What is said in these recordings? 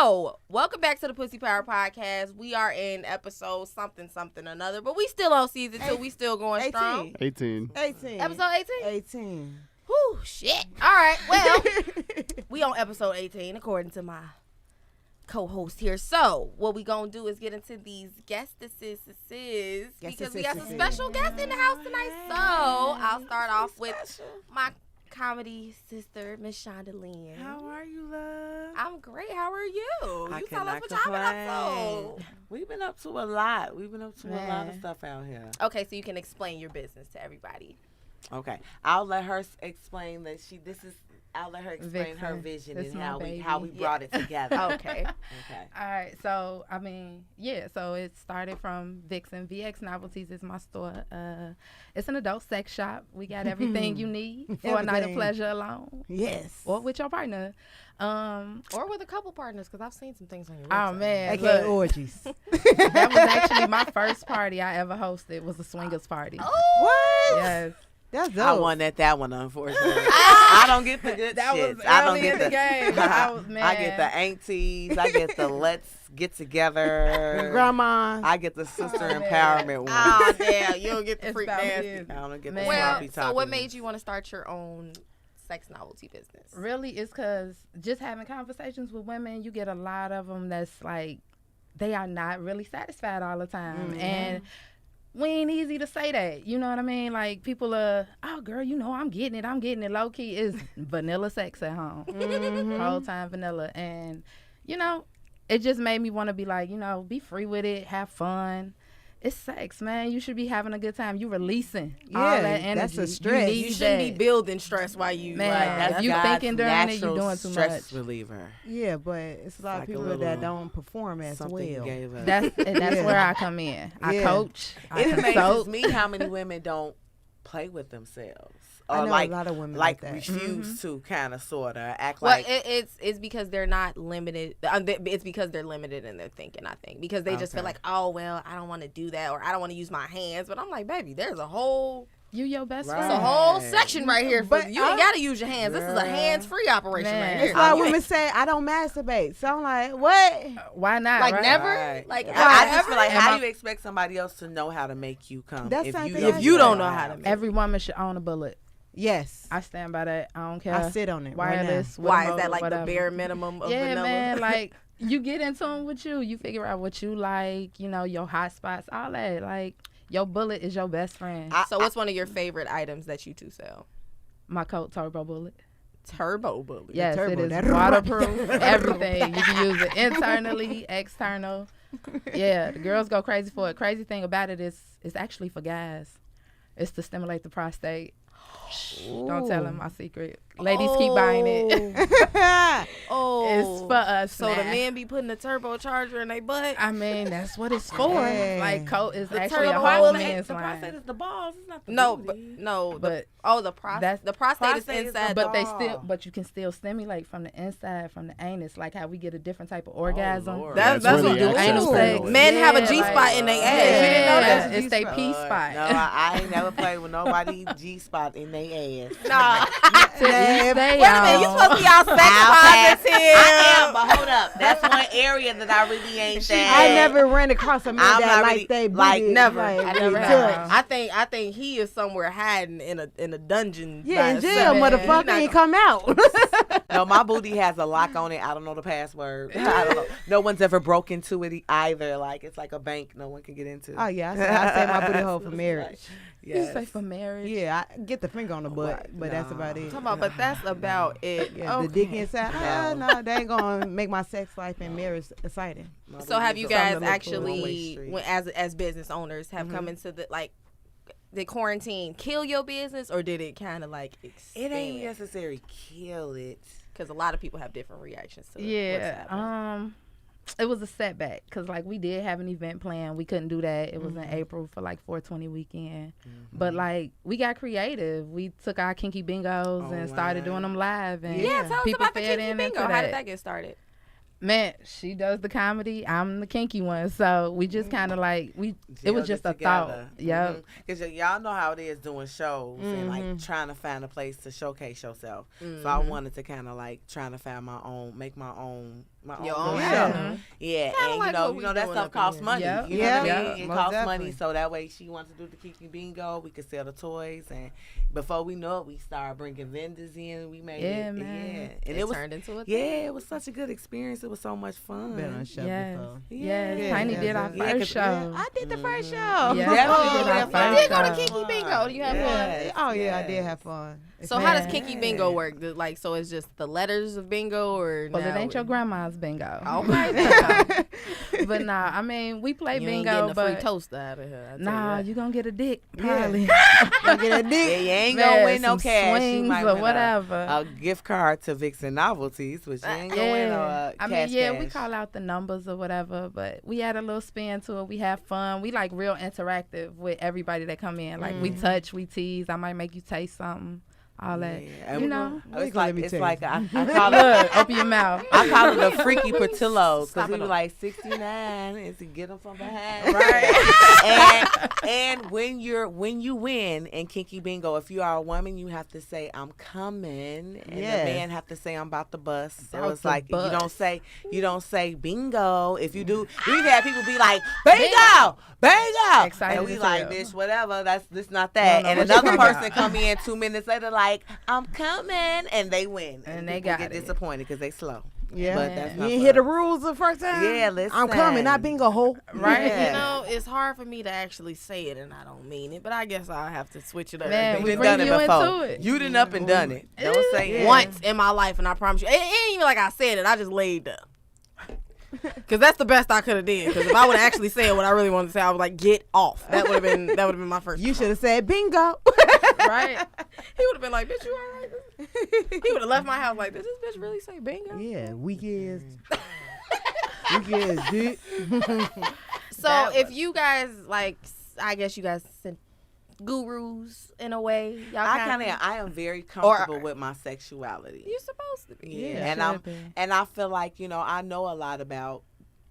So, welcome back to the Pussy Power Podcast. We are in episode something another, but we still on season 2. We still going strong. 18. Episode 18? 18. Whew, shit. All right, well, we on episode 18 according to my co-host here. So, what we gonna do is get into these guestesses because we got some special guests in the house tonight. So, I'll start off with my comedy sister, Miss Shonda Lyn. How are you, love? I'm great. How are you? I You tell us cannot what y'all been up to. We've been up to a lot. We've been up to a lot of stuff out here. Okay, so you can explain your business to everybody. Okay, I'll let her explain that I'll let her explain her Vixen. vision It's and my how we brought it together. Okay. Okay. All right, so so it started from Vixen. VX Novelties is my store. It's an adult sex shop. We got everything you need for a night of pleasure alone. Yes. Or with your partner. Or with a couple partners, because I've seen some things on your website. Oh man, AKA orgies. that was actually my first party I ever hosted. Was a swingers party. Oh, What? Yes. That's dope. I won that one, unfortunately. I don't get the good That shit. was I don't early get in the game. I get the aunties. I get the let's get together. Grandma. I get the sister empowerment one. Oh, damn. You don't get the It's freak about nasty. it. I don't get the Man. Well, sloppy so what toppings. made you want to start your own sex novelty business? Really, it's because just having conversations with women, you get a lot of them that's like, they are not really satisfied all the time. Mm-hmm. And we ain't easy to say that. You know what I mean? Like, people are, oh, girl, you know, I'm getting it. Low key is vanilla sex at home. Whole time vanilla. And, you know, it just made me want to be like, you know, be free with it, have fun. It's sex, man. You should be having a good time. You releasing all that energy. that's a stress. You shouldn't be building stress while you Man, like, if you God's thinking during it, you natural doing too stress much. reliever. Yeah, but it's a lot like of a people little that don't perform as Something you well. gave us. That's where I come in. I Yeah. coach. I It amazes consult. me how many women don't play with themselves. I Or know like, a lot of women like like that. refuse to kind of sort of act well, like. it's because they're not limited. It's because they're limited in their thinking, I think. Because they just feel like, oh, well, I don't want to do that, or I don't want to use my hands. But I'm like, baby, there's a whole You your best Right. friend. It's a whole section right here. For But you ain't got to use your hands. This is a hands-free operation Man. right here. It's like You women ain't- say, I don't masturbate. So I'm like, what? Why not? like right? never? Right. Like I ever? just feel like, Am how I- do you expect somebody else to know how to make you come That's if not you the don't, If you don't know how to make Every woman should own a bullet. Yes. I stand by that. I don't care. I sit on it right now. Wireless. Why with is a that like whatever. the bare minimum of Yeah, vanilla? man. Like, you get into them with you. You figure out what you like, you know, your hot spots, all that. Like, your bullet is your best friend. So what's one of your favorite items that you two sell? My coat turbo bullet. Turbo bullet. Yes, turbo, it is that- waterproof. Everything. You can use it internally, external. Yeah, the girls go crazy for it. Crazy thing about it is it's actually for guys. It's to stimulate the prostate. Don't tell them my secret. Ladies keep buying it. Oh, It's for us. so the now. men be putting a turbocharger in their butt. I mean, that's what it's for. Hey. Like, coat is The actually a turbo whole bullet. man's the prostate line. is the balls. It's not the No, booty. But the prostate. that's- The prostate is prostate is inside. the but they ball. still, but you can still stimulate from the inside, from the anus, like how we get a different type of orgasm. Lord. That's That's what really anal access sex. to it. men have a Yeah, G like- spot in their ass. Yeah, You didn't know that? it's their P spot. No, I ain't never played with nobody G-spot in their ass. Nah. Stay Wait a minute, you on. supposed to be all sex positive. I am, but hold up. That's one area that I really ain't that. I never ran across a man I'm that not like really- they like, booty, never. like, I never touch. have. I think he is somewhere hiding in a dungeon. Yeah, by in jail, himself. man. motherfucker, He ain't come out. No, my booty has a lock on it. I don't know the password. I don't know. No one's ever broke into it either. Like, it's like a bank. No one can get into. Oh, yeah, I say my booty hole for marriage. You Yes. say for marriage. Yeah, I get the finger on the butt, Right. but that's about it. Talking about, but that's about it. Yeah, the dick Okay. inside. No, they ain't gonna make my sex life and marriage exciting. My So have booty you is a guys something to look for. actually, One-way street. when, as business owners, have come into the like, did quarantine kill your business, or did it kind of like It ain't expand? necessarily kill it. Because a lot of people have different reactions to what's Yeah. happening. It was a setback because like we did have an event planned. We couldn't do that. It was in April for like 420 weekend. But like we got creative. We took our kinky bingos and started doing them live. And Yeah, tell us people about the fed kinky in into bingo. How did that get started? Man, she does the comedy. I'm the kinky one. So we just kind of like it was Gelled just a together. thought. Yep. Because y'all know how it is doing shows and like trying to find a place to showcase yourself. So I wanted to kind of like trying to find make my own my own Your little own show. show. Yeah, Kinda and like what we that doing stuff up in costs here. money. Yep. You know what I Yeah, mean? It most costs definitely. money, so that way she wants to do the Kiki Bingo. We could sell the toys, and before we know it, we started bringing vendors in. We made Yeah, it, man. yeah, and It it was, turned into a yeah, thing. it was such a good experience. It was so much fun. Been on a show Yes. before. Yes, Yeah. Tiny Yeah, did our yeah, first 'cause- show. I did the first show. Yeah. Definitely did our have first fun. You did go to show. Kiki Bingo. You had Yes. fun. Oh yeah, I Yes. did have fun. So how does Man. Kiki Bingo work? Like, so it's just the letters of bingo, or Well, it now ain't your grandma's bingo. Okay. then. But nah, I mean, we play You ain't bingo, getting a free but toaster out of here. I tell nah, you you gonna get a dick probably. Gonna get a Yeah, dick. you ain't Man, gonna win no some cash. You swings might or win whatever. A gift card to Vixen Novelties, which you ain't gonna win no I cash. mean, yeah, we cash. call out the numbers or whatever, but we had a little spin to it. We have fun. We like real interactive with everybody that come in. Like we touch, we tease. I might make you taste something, all that. Yeah, You know, It's Let like me it's taste. like I call it. look, open your mouth. I call it a freaky Portillo Stop because we it were up. like 69 is to get them from behind. Right. and when you win in Kiki Bingo, if you are a woman, you have to say I'm coming, and Yes. the man have to say I'm about to bust. So About it's to like bust. you don't say bingo. If you do, we've had people be like bingo, bingo, Excited and we as like hell. bitch, whatever. This not that. know And what you another talking person about. come in 2 minutes later like I'm coming, and they win, And they people got get it. disappointed because they slow. Yeah. But that's You not ain't for hear the us. rules the first time? Yeah, listen. I'm coming, not bingo hoe. Right. Yeah. You know, it's hard for me to actually say it, and I don't mean it, but I guess I'll have to switch it up. Man, You we done bring done it you before. into it. You done up and done it. Don't say it. Once in my life, and I promise you, it ain't even like I said it. I just laid there. Cause that's the best I could have did. Cause if I would have actually said what I really wanted to say, I was like, "Get off." That would have been my first. You should have said bingo. Right? He would have been like, "Bitch, you all right?" He would have left my house like, "Did this bitch really say bingo?" Yeah, weak ass. Weak ass, dude. So That if you guys like, I guess you guys sent gurus in a way. Y'all I am very comfortable with my sexuality. You're supposed to be. Yeah, and I feel like I know a lot about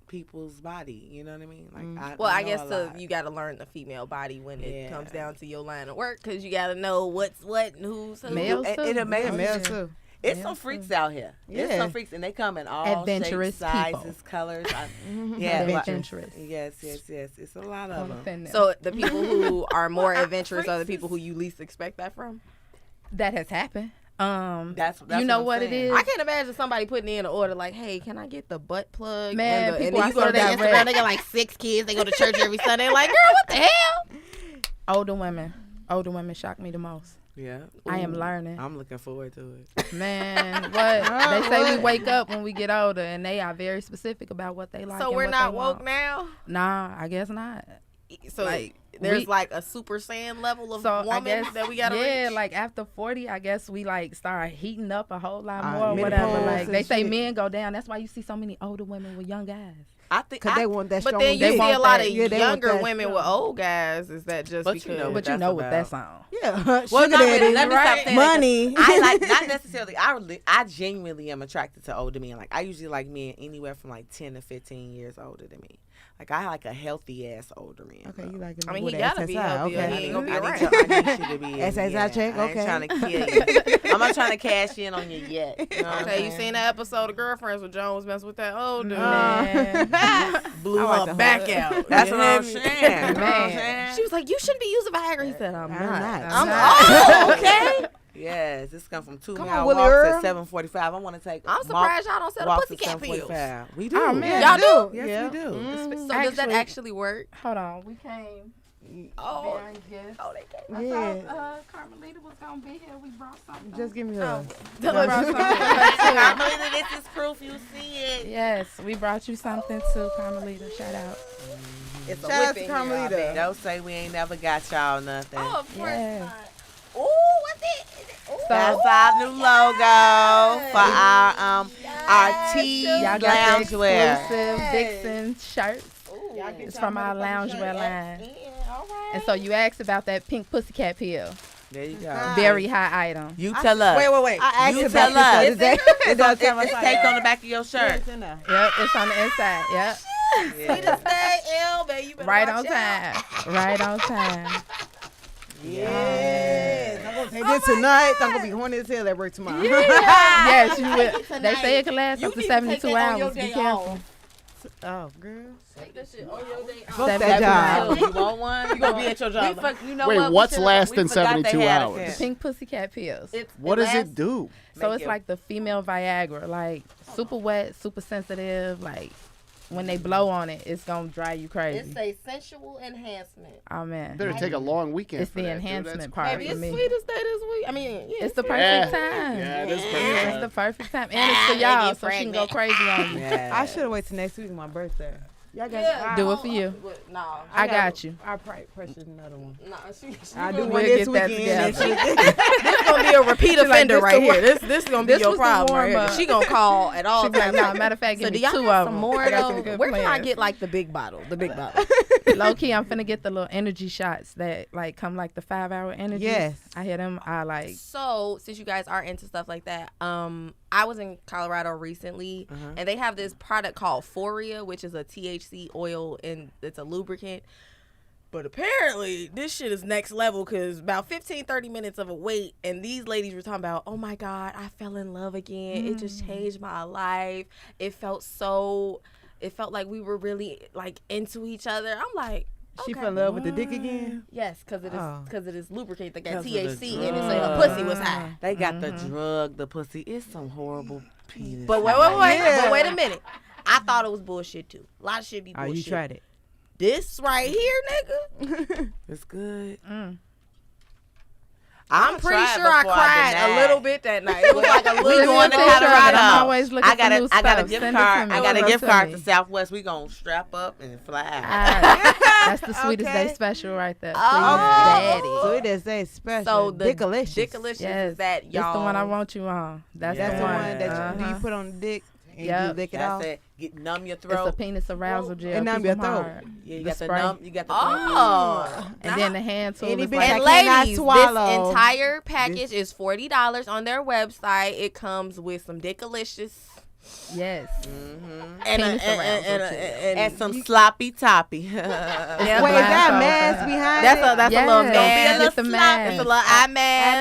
people's body. You know what I mean? Like, Well, I know guess a lot. you got to learn the female body when it Yeah. comes down to your line of work, because you got to know what's what and who's who. Males It- too. it amazes Male me. too. It's some freaks out here. It's Yeah. some freaks, and they come in all Adventurous shapes, sizes, people. colors. Yeah, like- Adventurous. yes. It's a lot of them. So the people who are more adventurous are the people who you least expect that from. That has happened. That's you know I'm what it saying. is. I can't imagine somebody putting in an order like, "Hey, can I get the butt plug?" Man, and people then are you go so to their direct. Instagram, they got like 6 kids. They go to church every Sunday. Like, girl, what the hell? Older women shock me the most. Yeah, I am Ooh, learning. I'm looking forward to it. Man, what? They say we wake up when we get older, and they are very specific about what they like. So and we're what not they woke want. now. Nah, I guess not. So Like, there's we- like a Super Saiyan level of So I woman guess that we gotta yeah, reach. like after 40, I guess we like start heating up a whole lot more, or menopause whatever. Like and they say, shit. men go down. That's why you see so many older women with young guys. I think Cause they want that But strong then you dick. see want a lot that- of yeah, they want younger that women with old guys. Is that just But because? you know what But you that's know what about. that song. Yeah, Well, sugar not really. daddy. Let me stop saying that, 'cause Money. I like not necessarily. I genuinely am attracted to older men. Like I usually like men anywhere from like 10 to 15 years older than me. Like I like a healthy ass older man. Okay, bro. you like I mean, with he gotta be SSI, healthy or okay. he ain't gonna be I around. need you to be SSI check, I ain't okay. trying to kill you. I'm not trying to cash in on you yet. You know what I'm Okay, you saying? seen that episode of Girlfriends when Joan was messing with that old dude? Man. Blew I like her the back whole- out. That's what I'm Yeah. saying. You know what I'm Man. saying? She was like, "You shouldn't be using Viagra." He said, "I'm I'm not." not. I'm not. oh, okay. Yes, this comes from 2 Come mile on, Willie walks Earl. at 7:45. I want to take. I'm surprised y'all don't sell the walks at pussycat pills. 7:45. We do. Oh, man. Y'all do? Yes, Yeah. we do. Mhm. So does that Actually- actually work? Hold on, we came. Oh, bearing gifts. oh, they can't. Yeah. Carmelita was gonna be here. We brought something. Just give me her. Tell her brought to- something for her, too. Carmelita, this is proof you see it. Yes, we brought you something too, Carmelita. Shout out. It's a Shout out whip to in here, I Carmelita. bet. Don't say we ain't never got y'all nothing. Oh, of course Yes. not. Ooh, what's it? Ooh. That's our new logo for our tea Y'all got the loungewear. exclusive Vixen shirts. Ooh. It's from our loungewear line. Yeah, all right. And so you asked about that pink pussycat pill. There you go. Very high item. You tell us. Wait. I asked You about tell this the us. other day. It does tell It's us taped on the back of your shirt. It's in there. Yep, it's on the inside. Yep. We just stay ill, baby. You better Right watch on out. time. Right on time. Yes. I'm gonna Hey, this tonight, I'm gonna be horny as hell at work tomorrow. Yes, you will. They say it can last up to 72 hours. Be careful. Oh, girl. Take that shit on your day off. Fuck that job. You want one? You gonna be at your job. You know Wait, what? what's lasting 72 hours? The pink pussycat pills. What does it do? So it's like the female Viagra, like super wet, super sensitive. Like when they blow on it, it's gonna drive you crazy. It's a sensual enhancement. Oh man, Better take a long weekend. it's for the that, dude. enhancement That's part Maybe for it's me. sweet as that this week. I mean, yeah, It's the Yeah. perfect time. Yeah, it is perfect It's time. the perfect time, and it's for They y'all, get so she can go pregnant. crazy on you. I should have waited till next week, my birthday. Y'all got Yeah. Do it for you. No, I got you. I'll probably purchase another one. no, I'll do gonna one be- this get that weekend. together. This gonna be a repeat like, offender this right the here. war- This gonna be this your was the problem right here. warm-up. She gonna call at all She be like, times. nah, matter of fact, So give do me y'all 2 have of some them. more I got some though? good Where can I plans. get like the big bottle? The big bottle. Low key, I'm finna get the little energy shots that like come like the 5-hour energy. Yes. I hear them. I like. So since you guys are into stuff like that, I was in Colorado recently, and they have this product called Foria, which is a THC oil and it's a lubricant. But apparently, this shit is next level because about 15-30 minutes of a wait, and these ladies were talking about, oh my God, I fell in love again. It just changed my life. It felt like we were really like into each other. I'm like, She okay. fell in love with the dick again? Yes, because Oh. it is lubricant that got 'Cause of the THC in it, so her drug. pussy was high. They got the drug, the pussy. It's some horrible penis. But wait, Yeah. but wait a minute. I thought it was bullshit too. A lot of shit be Oh, bullshit. you tried it. This right here, nigga. It's good. I'm pretty sure I cried a little bit that night. It was like a We little going to picture of it. Colorado. I'm always looking I got for a new I got a stuff. gift Send it to card. me. I got a Send it gift to card me. to Southwest. We gonna strap up and fly out. That's the sweetest Okay. day special right there. Oh. Sweet So daddy. it is a special. So the Dickalicious. Dickalicious Yes. is that y'all. That's the one I want you on. That's That's the the one. one that you, do you Uh-huh. put on the dick and Yep. you lick it off. That's it. Get numb your It's a throat. penis arousal gel. And numb Keep your 'em throat. hard. Yeah, you The got the spray. numb. You got the. Oh. And then the hand tool Any is bitch like, that And cannot ladies, swallow. this entire package is $40 on their website. It comes with some Dickalicious yes. and Penis arousal gel. And some sloppy toppy. Wait, is Yeah, that blindfold. mask behind That's it? a that's Yes. a little Don't be a mask. little It's a mask. It's a little eye mask.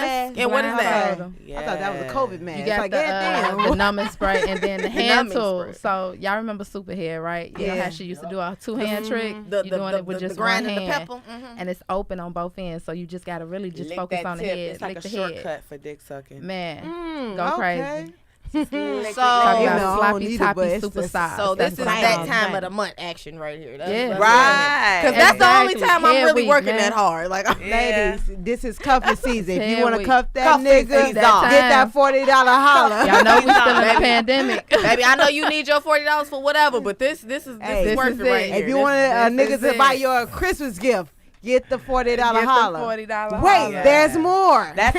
mask. And what is that? Blindfold 'em. I thought that was a COVID mask. You got like, the goddamn. numbing spray and then the hand numbing tool. spray. So y'all remember Superhead, right? You know Yeah. how she used to do a 2-hand trick? The you doing it with just one grind and the hand. pepper. And it's open on both ends, so you just gotta really just Lick focus that on the tip. head. It's like Lick a the shortcut head. for dick sucking. Man, go crazy. So, Talk Even about though I don't sloppy need it, toppy but it's super just- size. so this That's is what I'm that on. time of the month action right here. That's, Yeah. that's Right. Because that's the only Exactly. time I'm Head really week, working man. that hard. Like, Ladies, this is cuffing season. If Head you want to week. cuff that Cuffing nigga, season. get That that time. $40 holler. Y'all know we still in Baby. the pandemic. baby, I know you need your $40 for whatever, but this is Hey, this this worth is it right it. here. If you want this niggas is to buy it. your Christmas gift, get the $40 Get the holler. $40 Wait, holler. there's more. That's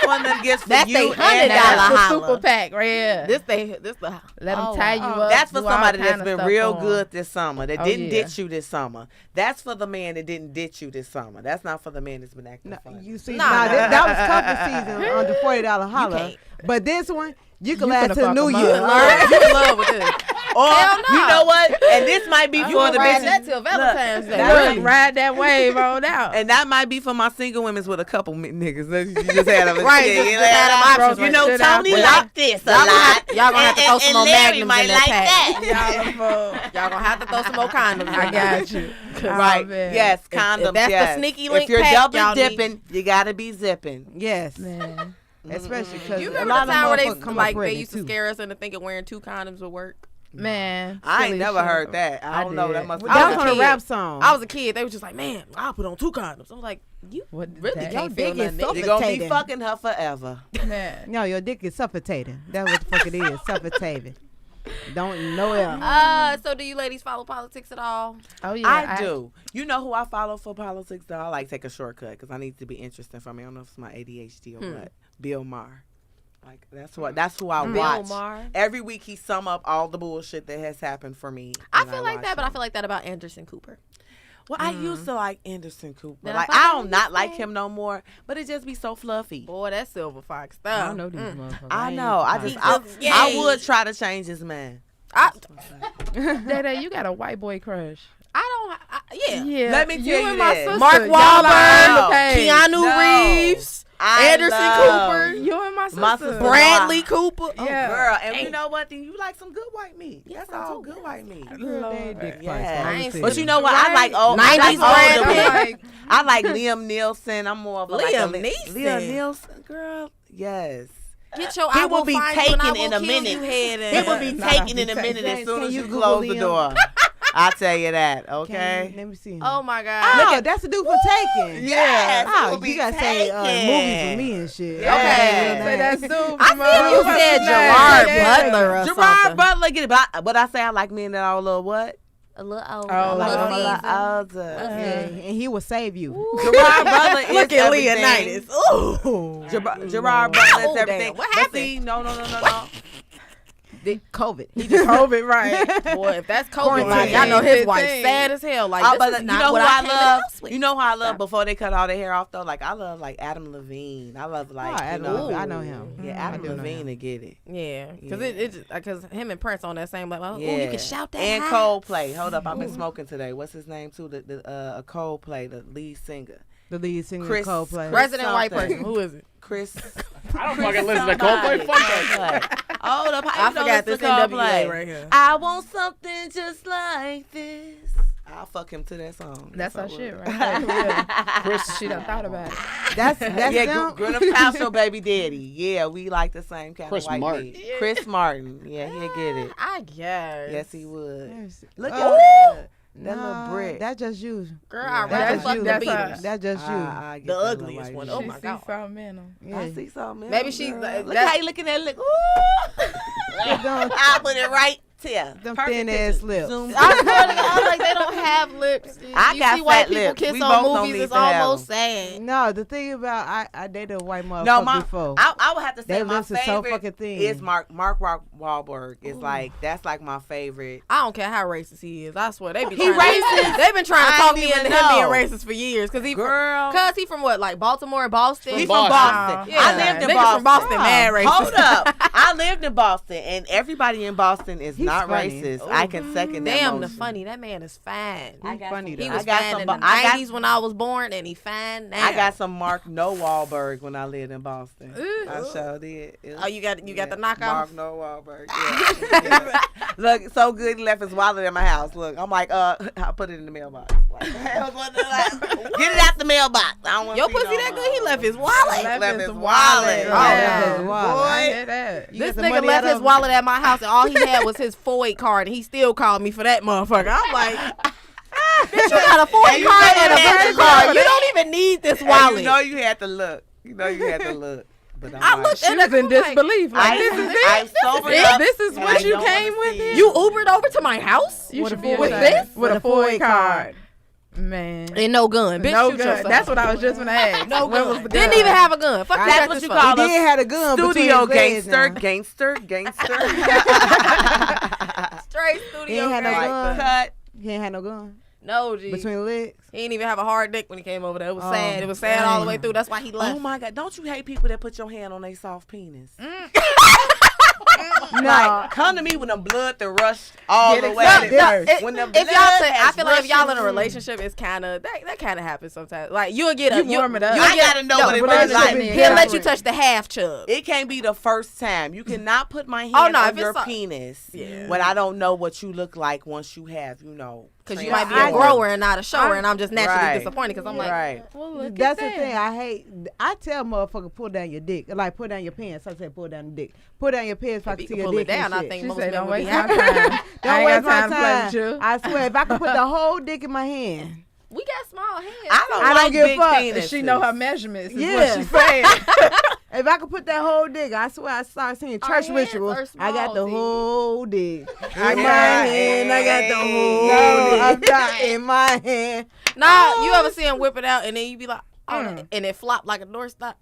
one of them gifts for That's you they $100 and That's the holler. super pack right here. this the Let them oh, tie you wow. up. That's for do all somebody kind that's of been stuff real for 'em. good this summer, that Oh, didn't yeah. ditch you this summer. That's for the man that didn't ditch you this summer. That's not for the man that's been acting No, funny. you see, Nah. that was cuffing season on the $40 holler. can't. But this one, you can You last finna till fuck New 'em up. Year. You Learn, you in love with this. Or Hell no. you know what? And this might be You for can the ride bitches. that till Valentine's Day. that- Look, ride that wave on out. And that might be for my single women's with a couple niggas. You just had them. Right, just had them options You right know, there. Tony Well, liked this a y'all gonna lot. have- y'all gonna have to throw some more and Larry magnums might in that like pack. that. Y'all gonna have to throw some more condoms. I got you. Right. Oh, man. Yes, If condoms. that's the yes. sneaky link If you're pack, double y'all need- dipping, you gotta be zipping. Yes, Man. especially because You a remember lot the of time where they motherfuckers come like up they used to pregnant, too. scare us into thinking wearing 2 condoms would work? Man. I ain't silly never shit. heard that. I don't know. did. That must That was a on a kid. rap song. I was a kid. They was just like, man, I'll put on 2 condoms. I was like, you What did really that- can't feel dick is nothing. You're gonna be suffocating. fucking her forever. Man. No, your dick is suffocating. That's what the fuck it is. Suffocating. Don't know it. So do you ladies follow politics at all? Oh, yeah. I do. You know who I follow for politics though? I like take a shortcut because I need to be interesting for me. I don't know if it's my ADHD or what. Bill Maher. Like that's who I Bill watch. Maher. Every week he sum up all the bullshit that has happened for me. I and feel like watch that, but I it. feel like that about Anderson Cooper. Well, I used to like Anderson Cooper. Then Like I fuck I with don't not him. like him no more, but it just be so fluffy. Boy, that Silver Fox I stuff. don't know these motherfuckers. I ain't know. I even just trying He to- just I gay. would try to change his man. Dae Dae, you got a white boy crush. Yeah. Yeah. Let me tell you and my this. sister. Mark y'all are on Wahlberg, the page. Keanu No. Reeves. Anderson Cooper. You and my sister. My sister. Bradley Cooper. Oh, Yeah. girl. And you know what? Then you like some good white meat. That's all good white meat. Girl, they dick Yeah. pics. I ain't But you know what? I like old 90s I like older Brad people. Pitt. I like Liam Neeson. I'm more of a Liam like Neeson. Liam Neeson, girl. Yes. Get your He I will will be find you and I taken in will a kill minute. you head He will be Nah, taken he in a take- minute as James, soon can as you you Google close the Liam? door. I'll tell you that, okay? Let me see him. Oh my God. Look, that's the dude for Taking. Yes, he Oh, will be you gotta say taken. movies with me and shit. Yeah. Okay. Say that's dude. I see you said Gerard Butler or Gerard something. Butler get it, but I say I like men that are a little what? A little older. Oh, a Like little a little seasoned. older. Yeah, and he will save you. Gerard Butler is Look at everything. Leonidas. Ooh. Gerard Butler Oh, is everything. damn. What But happened? see, no. COVID. He just COVID, right? Boy, if that's COVID, Quarantine. like, I know his wife 15. sad as hell. Like, But this is you not know what who I I came in the love? house with. You know who I love before they cut all their hair off though? Like I love like Adam Levine. I love like Oh, you know, I know him. yeah, I Adam do know Levine him. to get it. Yeah, because Yeah. because him and Prince on that same level. Yeah. Oh, you can shout that and high. Coldplay. Hold up, I've been smoking today. What's his name too? The Coldplay, the lead singer, The lead singer Chris- of Coldplay. Resident white something. person. Who is it? Chris. I don't fucking listen to Coldplay. Fuck that. Hold up, I forgot this NWA right here. I want something just like this. I'll fuck him to that song. That's Yes, I our shit would. right there. Yeah. Chris, she done thought about it. That's Yeah, them. Gwyneth Paltrow, baby daddy. Yeah, we like the same kind Chris of white Martin. meat. Chris Martin. Yeah, he'll get it. I guess. Yes, he would. Yes. Look Oh. at that Nah, little brick. That's just you. Girl, Yeah. I'd That's rather just fuck you. the That's Beatles. us. That's just you. I get The that little ugliest white one. meat. Oh She my see God. something in him. Yeah. I see something. Maybe she's Look that- how you looking at it. Look. Them- I'll put it right there. Them Perfect thin picture. ass lips. Zoom. I swear to God, like they don't have lips. I you got see white fat people lips. kiss We on both don't movies, need it's to have almost sad. No, the thing about I dated a white motherfucker No, before. I would have to say Their my lips is so favorite fucking thin. is Mark Wahlberg. Is like that's like my favorite. I don't care how racist he is. I swear they be He trying racist? They've been trying to I talk ain't me even into him being know. racist for years because Girl. he from what, like Baltimore and Boston. He's From from Boston. Boston. Yeah. I lived in Niggas Boston. from Boston, mad racist. Hold up. I lived in Boston, and everybody in Boston is He's not funny. racist. I can second that Damn, the motion. funny. That man is fine. He's funny though. He I was got fine some in the Bo- I got- 90s when I was born, and he fine now. I got some Mark No Wahlberg when I lived in Boston. I sure did. It was- Oh, you got the knockoff? Mark No Wahlberg. Yeah. Yeah. Look, so good he left his wallet in my house. Look, I'm like, I put it in the mailbox. Like, get it out the mailbox. I don't want Your see pussy no that more. good? He left his wallet. Left his wallet. wallet. Oh, left his wallet. I Boy. hear that. You This get the nigga money left out his of- wallet at my house, and all he had was his FOID card, and he still called me for that motherfucker. I'm like, bitch, you got a FOID And you card know and a you had birthday to card. look. You don't even need this And wallet. you know you had to look. But I'm I like, looked She at was it. in I'm like, disbelief. Like, this is it? I sobered it? up, This is and what I you don't came wanna with see it? it. You Ubered over to my house You With should a be FOID with ashamed. this? With a With a FOID FOID card. Man. and no gun. Bitch, No shoot gun. yourself. That's what I was just going to ask. No When gun. was the Didn't gun? even have a gun. Fuck That's that what this you fuck. call He a did have a gun studio between his legs gangster. Straight He studio ain't had no gang. gun. Cut. He ain't had no gun No, G. between the legs. He didn't even have a hard dick when he came over there. It was Oh, sad. It was sad all the way damn. through. That's why he left. Oh my God! Don't you hate people that put your hand on their soft penis? No. Like, come to me when the blood to rush all Get the way. excited first. When the If blood y'all say, I has feel like if y'all in rushing a through- relationship, it's kind of that kind of happens sometimes. Like you'll get a You warm it up. you'll I get- gotta know no, what it relationship feels like. is He'll let you different. touch the half chub. It can't be the first time. You cannot put my hand Oh, no, on if it's your so- penis Yeah. when I don't know what you look like once you have, Because you might be a transformed. grower and not a shower, and I'm just naturally Right. disappointed because I'm like, right. Well, look That's at the thing that. I hate. I tell motherfucker pull down your dick, like pull down your pants. I said pull down the dick. Pull down your pants so I if can you see can your pull it dick and down, I shit. think She most say, men don't would be waste my happy. time. Don't I waste ain't got my time to play time. with you. I swear, if I could put the whole dick in my hand, We got small hands. I don't I don't like give a big fuck. penises. She know her measurements is Yeah. what she's saying. if I could put that whole dick, I swear I start seeing Our church hands rituals. are I got the small, T. whole dick I in my got hand. I got the whole No, I'm not in my hand. Nah, you ever see him whip it out and then you be like, oh, and it flop like a doorstop?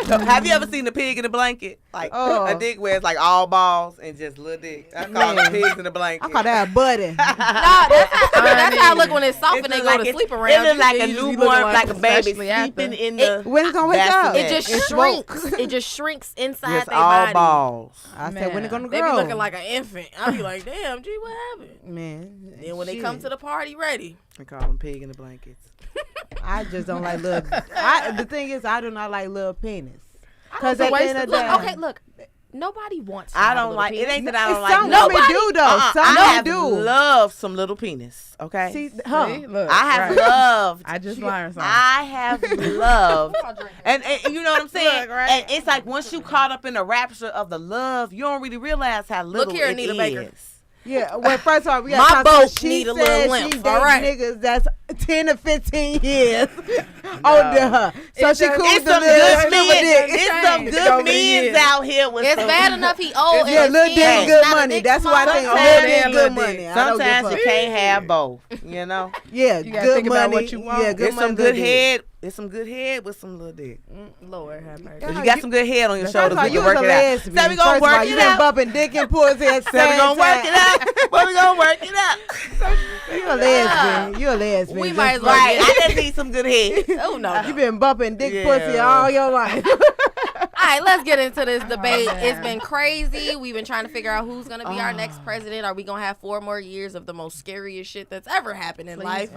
So, have you ever seen the pig in the blanket? Like Oh. a dick where it's like all balls and just little dick. I call Man. it pigs in the blanket. I call that a buddy. Nah, that's how I look when it's soft and they go to It sleep around. look you. like They a usually newborn, looking like a baby especially after. sleeping in the. When it's gonna wake up? bassinet. It just It's shrinks. woke. It just shrinks inside Just their all body. balls. I said when it gonna They grow? be looking like an infant. I be like, damn, G, what happened? man. Then when they come to the party ready. I call them pig in the blankets. I just don't like little. The thing is, I do not like little penis. Because at the end of the day, okay, look. Nobody wants to I have a don't little like penis. it. Ain't that I don't some like women do though. Some I women do. love some little penis. Okay. See, See, look, I have right. loved. I just learned something. I have loved, and you know what I'm saying. Look, right? And it's like once you caught up in the rapture of the love, you don't really realize how little here, it Anita is. Baker. Yeah, well, first of all, we My got boat she need a said little lymph, she all right? niggas that's 10 to 15 years older than her. So she cool It's with the some little good silver men. dick. It's some good men's out here with It's some. bad enough he old. Yeah, and little his dick skin good not a money. dick That's why I think small. little dick Little good dick. money. I don't give a Sometimes you fuck. can't have both. You know. Yeah, You gotta good think money. about what you want. Yeah, good There's money. some good dick. head. There's some good head with some little dick. Lord have mercy. If you got some good head on your First of shoulders, all, we you can was work a it out. lesbian. Say we gonna First of all, work you it been out. bumping dick and pussy at the Say we same gonna work time. it out. But we gonna work it out. You a lesbian. You a lesbian. We Just might as well Right. get I just need some good head. Oh no. You been bumping dick Yeah. pussy all your life. All right, let's get into this debate. man. It's been crazy. We've been trying to figure out who's going to be our next president. Are we going to have 4 more years of the most scariest shit that's ever happened in life?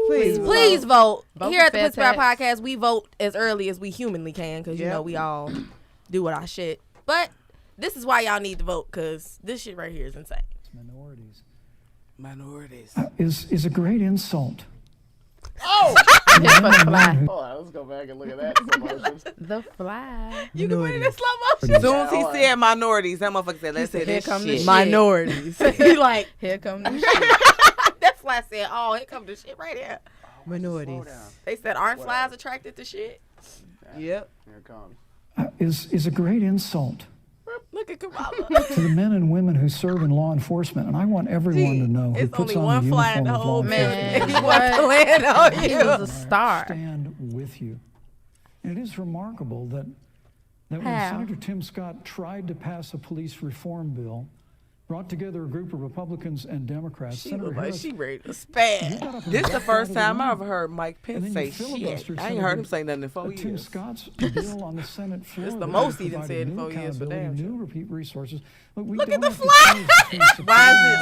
Please vote. Vote Here for at the fair Pittsburgh tax. Podcast, we vote as early as we humanly can because, you Yep. know, we all do what our shit. But this is why y'all need to vote because this shit right here is insane. Minorities. Is a great insult. Just for the fly. Hold on, let's go back and look at that. Emotions. The fly. You can put it in slow motion. As soon as he said minorities, that motherfucker said, let's hear Here this come the shit. shit. Minorities. He like, Here come the shit. that fly said, oh, here come the shit right here. Minorities. They said, aren't flies attracted to shit? Yep. Here it comes. Is a great insult Look at Kamala. to the men and women who serve in law enforcement, and I want everyone to know who It's puts only on one the fly in the uniform of whole law man. enforcement. He wants to land on He you. was a star. Stand with you. And it is remarkable that when How? Senator Tim Scott tried to pass a police reform bill, brought together a group of Republicans and Democrats, She Senator look like Harris, she ready to you spaz. got up and This is the walked first out of time I room. ever heard Mike And Pence then you say shit. filibustered I ain't heard him say nothing in 4 Tim years. Scott's bill on the Senate floor. It's the that most he done provided said in new 4 years for accountability, damn new repeat resources. Look at the flag. Why is it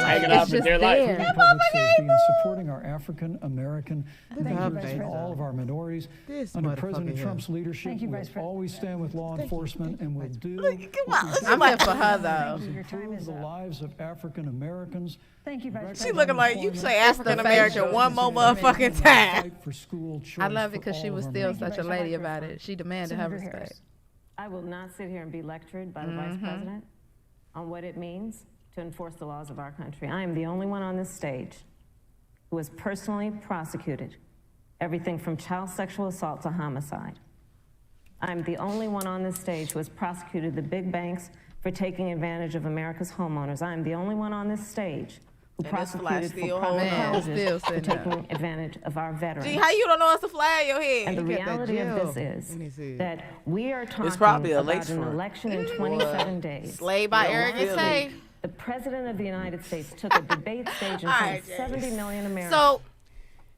Hanging It's out for just dear life. there. Public safety and supporting our African American Look at her neighbors and face. all of our minorities. This Under motherfucker President here. Trump's leadership, we will always stand with law enforcement and will do Look at Kamala. I'm here for her, though. improve the lives of African Americans. Thank you, Vice She looking like you say African facial. American one more motherfucking time. Fight for school choice I love it for because she all was of our still members. such a lady about it. She demanded her Senator respect. Harris, I will not sit here and be lectured by the Vice President on what it means to enforce the laws of our country. I am the only one on this stage who has personally prosecuted everything from child sexual assault to homicide. I'm the only one on this stage who has prosecuted the big banks for taking advantage of America's homeowners. I am the only one on this stage who And this flag prosecuted still for private holding on. houses Still for sitting up. taking advantage of our veterans. Gee, how you don't know it's a flag in your And head? the Look at that reality of jail. this Let me see is it. that we are talking probably a about lace an front. election in 27 days. Slayed by arrogant really. say. The President of the United States took a debate stage in All front right, of Jay. 70 million Americans. So,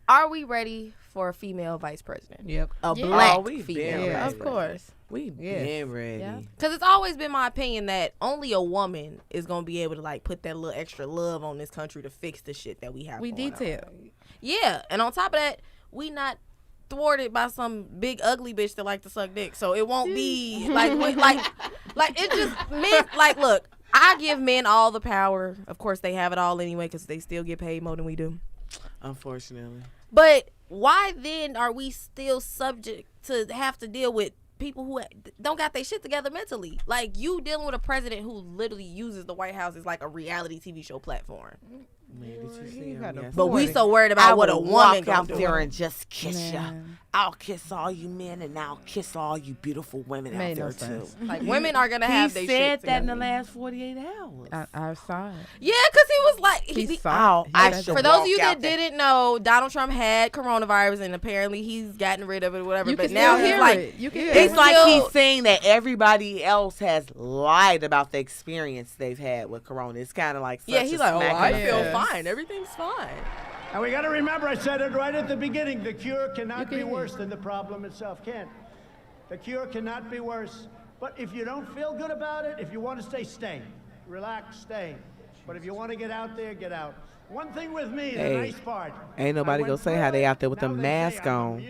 are we ready for a female vice president? Yep. A Yeah. black Oh, we female. been Yeah. vice Of course. We Yes. been ready. Yeah. Because it's always been my opinion that only a woman is going to be able to, like, put that little extra love on this country to fix the shit that we have We going on. detail. Yeah, and on top of that, we not thwarted by some big ugly bitch that like to suck dick. So it won't be like it just meant like, look, I give men all the power. Of course, they have it all anyway because they still get paid more than we do. Unfortunately. But why then are we still subject to have to deal with people who don't got their shit together mentally? Like, you dealing with a president who literally uses the White House as like a reality TV show platform. Man, did you see him? got no Yes. But we Forty. so worried about what a will woman walk gonna out do. there and just kiss you. Man. I'll kiss all you men and I'll kiss all you beautiful women out Made there no too. sense. Like, women are gonna He have their said shit that in the together. last 48 hours. I saw it. Yeah, because he was like, He he- saw it. Oh, I He said should for those of walk you that out there. didn't know, Donald Trump had coronavirus and apparently he's gotten rid of it or whatever. You but can now still he's hear like, it. You can Yeah. hear It's it. like still- he's saying that everybody else has lied about the experience they've had with Corona. It's kind of like such yeah, he's a like, oh, smack I in the feel face. fine. Everything's fine. And we got to remember, I said it right at the beginning, the cure cannot be can- worse than the problem itself. Can't. The cure cannot be worse. But if you don't feel good about it, if you want to stay, stay. Relax, stay. But if you want to get out there, get out. One thing with me, the Hey, nice part. ain't nobody gonna say how they out there with the mask on.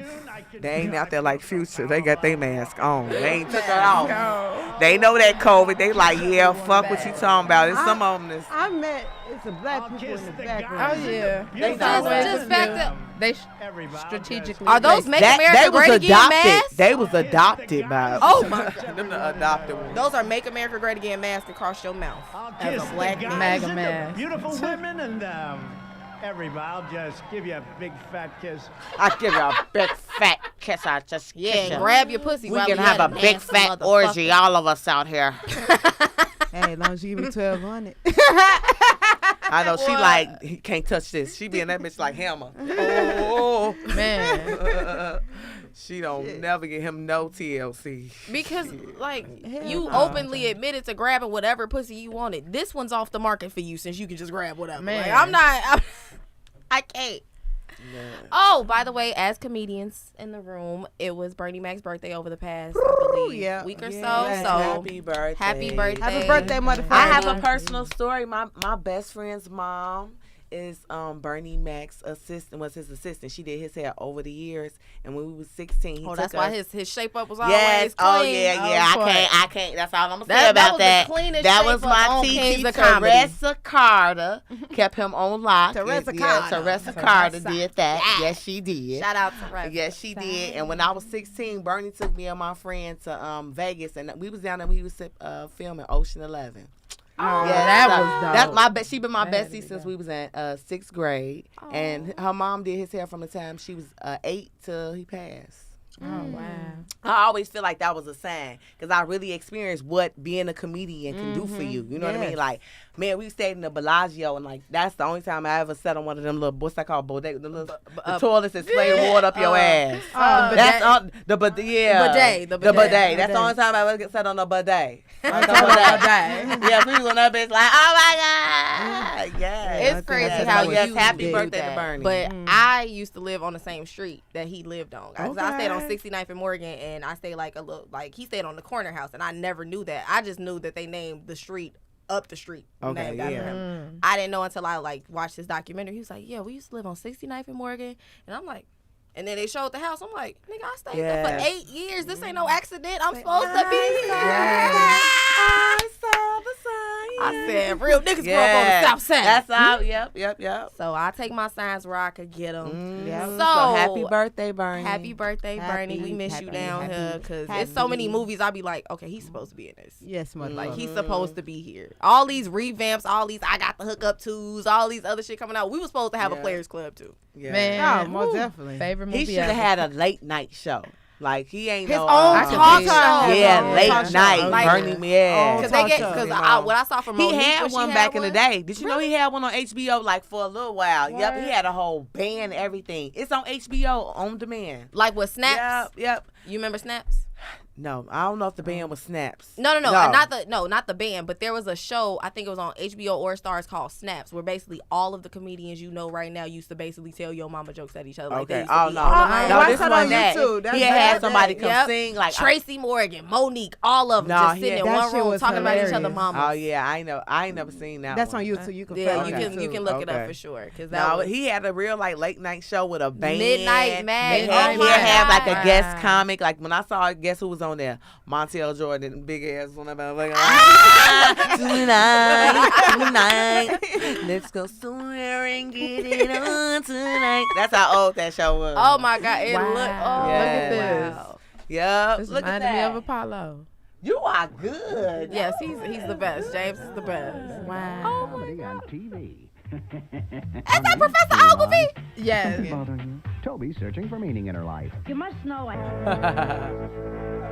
They ain't out there like Future. They got their mask on. They ain't took it off. They know that COVID. They like, yeah, fuck what you talking about. It's some of them that's... I met some black people in the background. Oh yeah. They Just back up. They strategically. Are those Make That America was Great Again adopted. masks? They was adopted by... Oh my Them the adopted ones. Those are Make America Great Again masks across your mouth. I'll As kiss a black the man. guys MAGA and the man. beautiful women and everybody. I'll just give you a big fat kiss. I give you a big fat kiss. I just Yeah, kiss and you. grab your pussy. We while can we have at a it, big nasty fat motherfucker. orgy, all of us out here. Hey, as long as you give me 1,200. I know she like, he can't touch this. She be in that bitch like Hammer. Oh, Man. she don't never get him no TLC. Because, like, Hell you no. openly admitted to grabbing whatever pussy you wanted. This one's off the market for you since you can just grab whatever. Man. Like, I can't. Oh, by the way, as comedians in the room, it was Bernie Mac's birthday over the past, I believe, yeah. week or Yeah. so. So, Happy birthday. happy birthday. Happy birthday, motherfucker. I have a personal story. My best friend's mom is Bernie Mac's assistant, was his assistant. She did his hair over the years, and when we was 16, he Oh, took that's us. why his shape up was always Yes. clean. Oh yeah. Oh, I can't. That's all I'm gonna say That about was that. the cleanest That shape was up my on Kings TT. of Comedy. Teresa Carter kept him on lock. Teresa Yeah, Carter. Teresa Carter did that. Yes, she did. Shout out to Rev. Yes, she did. And when I was 16, Bernie took me and my friend to Vegas, and we was down there when he was filming Ocean 11. Oh, Yes, that so was dope. That's my she been my That bestie is since dope. we was in 6th grade, and her mom did his hair from the time she was 8 till he passed. Oh wow. I always feel like that was a sign because I really experienced what being a comedian can do for you. You know what I mean? Yes. Like, man, we stayed in the Bellagio, and like that's the only time I ever sat on one of them little what's that called bodega, the little the toilets that spray the water up your ass. That's on the bidet. The bidet. That's the only time I ever sat on the bidet. Yeah, we was on that bitch like, oh my god, yeah. It's crazy that's how how yes, you happy do birthday that. to Bernie. But I used to live on the same street that he lived on. 'Cause I stayed on Okay. 69th and Morgan, and I stayed like a little, like he stayed on the corner house, and I never knew that. I just knew that they named the street up the street. Okay, named after yeah. him. I didn't know until I like watched this documentary. He was like, "Yeah, we used to live on 69th and Morgan," and I'm like. And then they showed the house. I'm like, nigga, I stayed there for Yes. 8 years. This ain't no accident. I'm supposed to be here. I saw the sign. I said, real niggas grew up on the south side. That's all. Yep. So I take my signs where I could get them. Yeah. So So happy birthday, Bernie. Happy birthday, Bernie. We miss you down here because it's so many movies. I'll be like, okay, he's supposed to be in this. Yes, motherfucker. Like, he's supposed to be here. All these revamps, all these I Got the Hookup 2s, all these other shit coming out. We were supposed to have a Yeah. Players Club, too. Yeah. Man. Oh, most Woo. definitely. Favorite movie He should have ever. had a late night show. Like he ain't His no own talk see it. show. Yeah, own late talk show. night. Like- Bernie, yeah. Because Talk show. what I saw from He Monique had when she one had back in the one- day. Did you know he had one on HBO like for a little while? Yep, he What? had a whole band, everything. It's on HBO on demand. Like with Snaps. Yep. You remember Snaps? No, I don't know if the band was Snaps. No, not the band, but there was a show, I think it was on HBO or Stars called Snaps, where basically all of the comedians you know right now used to basically tell your mama jokes at each other. Like they Okay. used to Oh be no, on the I mic. no, watched this that one on that. YouTube. That's He had bad. somebody come Yep. sing like. Tracy Morgan, Monique, all of them Nah, just sitting yeah. in That one shit room was talking about each other hilarious. mamas. Oh yeah, I ain't never seen that. That's one. on YouTube. You can Yeah, find you that can you too. can look it up Okay. for sure. Cause that No, was, he had a real like late night show with a band. Midnight Mag. He Oh had, my have like God. a guest comic. Like when I saw, guess who was on there? Montel Jordan, big ass one about like tonight, let's go somewhere and get it on tonight. That's how old that show was. oh my God, it Wow. looked. Oh, Yeah. Look at this. wow. Yep. This Look at reminded me that. of Apollo. You are good. Yes, he's the best. James is the best. Wow. Comedy on TV. Is that Professor Ogilvy? Yes. Bother you? Toby's searching for meaning in her life. You must know I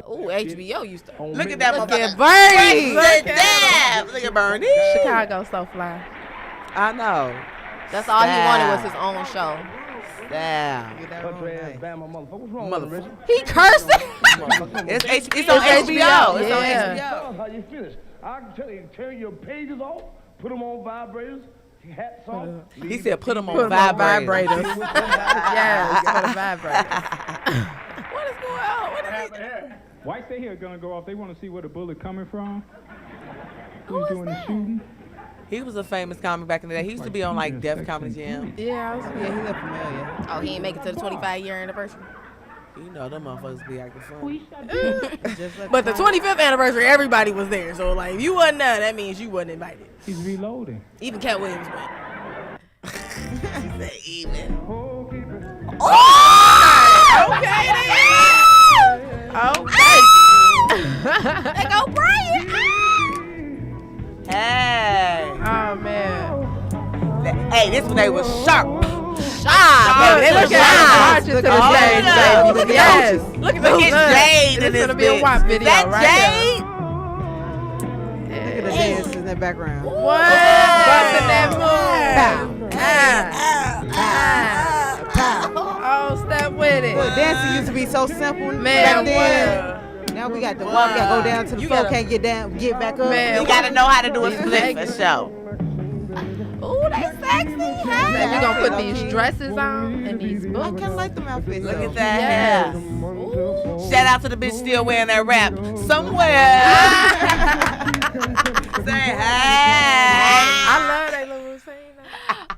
Ooh, HBO used to. Look at that Look motherfucker. at Bernie. Look at that. Look at Bernie. Chicago so fly. I know. That's all he wanted was his own show. Damn. Motherfucker. He cursing. It's on HBO. It's on Yeah. HBO. How you finish? I can tell you, turn your pages off, put them on vibrators, hats off. He said put them on Put 'em on vibrators. vibrators. Yes, for the vibrators. What is going on? What is he? Whites, they here gonna go off. They want to see where the bullet coming from. Who's doing the shooting? He was a famous comic back in the day. He used to be on like Def Comedy Jam. Yeah, Yeah, he look familiar. Oh, he ain't make it to the 25-year anniversary. You know, them motherfuckers be acting funny. Just like But the 25th anniversary, everybody was there. So, like, if you wasn't there, that means you wasn't invited. He's reloading. Even Cat Williams went. He said even. Oh! Okay, then. They go Brian. Hey. Oh man. Hey, this one they was sharp. Ah, They was Look at it. Watch it to the Oh, stage, yeah. baby. Look at Yes. Look at Jade in It's this gonna be a bitch. WAP video That right Jade? Look at the dancers in the background. What? Busting that move. Oh, step with it. Look, dancing used to be so simple Man, back then. Now we got the one. We got to go down to the floor. Can't get down, get back up. Man, You gotta know how to do a split for sure. Ooh, they sexy. Man, you gonna put these dresses on and these I boots. kind of like them outfits. Look though. at that Yes. hair. Shout out to the bitch still wearing that wrap somewhere. Say hey. I love that little routine.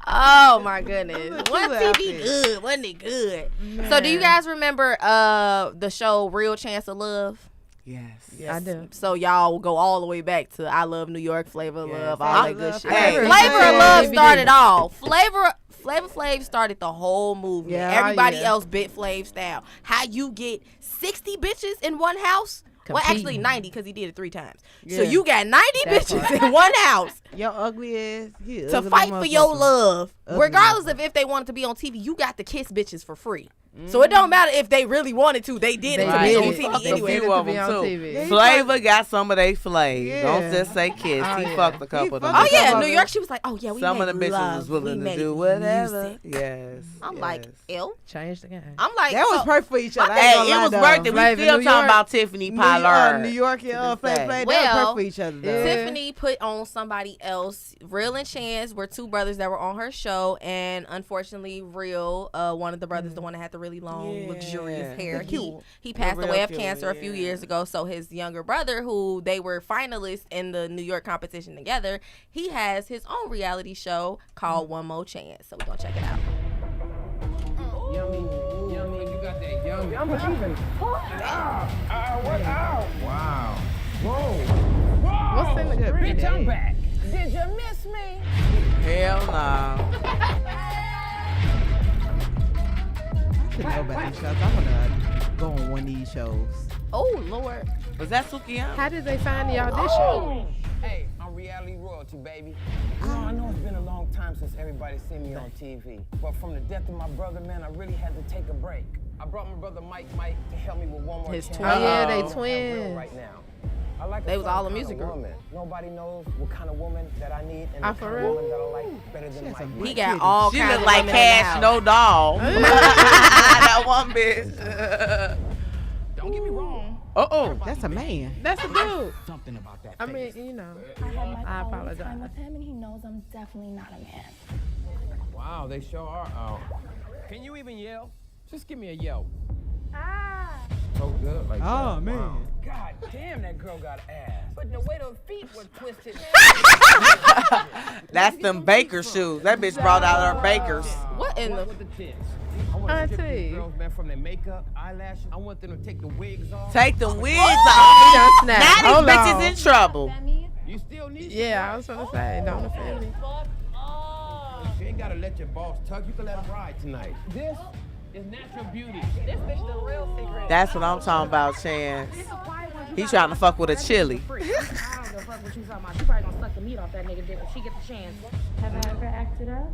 Oh my goodness. Look at Wasn't you TV outfit. good? Wasn't it good? So do you guys remember the show Real Chance of Love? Yes. I do. So y'all go all the way back to I Love New York, Flavor of Love, all that good shit. Hey. Flavor of Love DVD. started all. Flavor Flav started the whole movement. Yeah, Everybody yeah. else bit Flav style. How you get 60 bitches in one house? Well, Competing. actually 90 because he did it 3 times. Yeah. So you got 90 That bitches in one house Your ugly ass. to fight for your love. Ugly Regardless of if they wanted to be on TV, you got to kiss bitches for free. So it don't matter if they really wanted to. They did it They to be did on it. TV They anyway. did few to of be them on too. TV. Yeah. Flavor got some of they flaves. Yeah. Don't just say kiss. Oh, he yeah. fucked a couple of them. Oh yeah, Some New of York. it. She was like, "Oh yeah, we Some of make the bitches love. was willing we to make do whatever. music." Yes. I'm like, yes. ew. Change the game. I'm like, That was so- perfect for each other. I ain't Hey, gonna it lie, was though. worth it. We Flavor, still New talking York. about Tiffany Pollard. New York, yeah, To this day. Flav. That was Well, perfect for each other, though. Tiffany put on somebody else. Real and Chance were 2 brothers that were on her show, and unfortunately, Real, one of the brothers, the one that had the really long, luxurious hair, he passed Real away of killer, cancer a few years ago. So his younger brother, who they were finalists in the New York competition together, he has his own reality show called One More Chance. So we're gonna check it out. Yummy, you got that yummy. I'm even. Wow. Whoa. What's in the good Bitch, I'm day? back. Did you miss me? Hell no. I should go back to shows. I want to go on one of these shows. Oh Lord. Was that Sukiyama? How did they find the audition? Hey, I'm reality royalty, baby. You know, I know it's been a long time since everybody's seen me on TV, but from the death of my brother, man, I really had to take a break. I brought my brother Mike to help me with one more His chance. twin. Oh, yeah, they I'm real twins. Right now. I like They a was all a certain music kind of group. woman. Nobody knows what kind of woman that I need and Ah, the for kind of real? woman that I like better than Mike. He got all She kinds look of like women in the Cash house. No Doll. That one bitch. Don't get me wrong. Uh-oh. That's a man. That's a dude. Something about that I mean, you know. I had my I quality apologize. time with him, and he knows I'm definitely not a man. Wow, they sure are out. Can you even yell? Just give me a yell. So good like that. Oh, man. Wow. God damn, that girl got ass. But the way those feet were twisted. That's them baker shoes. That bitch brought out her bakers. What in What the? with the tits? I want to strip Auntie. these girls, man, from their makeup, eyelashes. I want them to take the wigs off. Take the wigs He off. done snapped. Now these Hold bitches on. in trouble. You still need Yeah, I was gonna say, don't offend me. You ain't gotta let your boss tug. You can let him ride tonight. This is natural beauty. This bitch the real secret. That's what I'm talking about, Chance. He trying to fuck with a chili. I don't give a fuck what you talking about. She probably gonna suck the meat off that nigga dick when she get the chance. Have I ever acted up?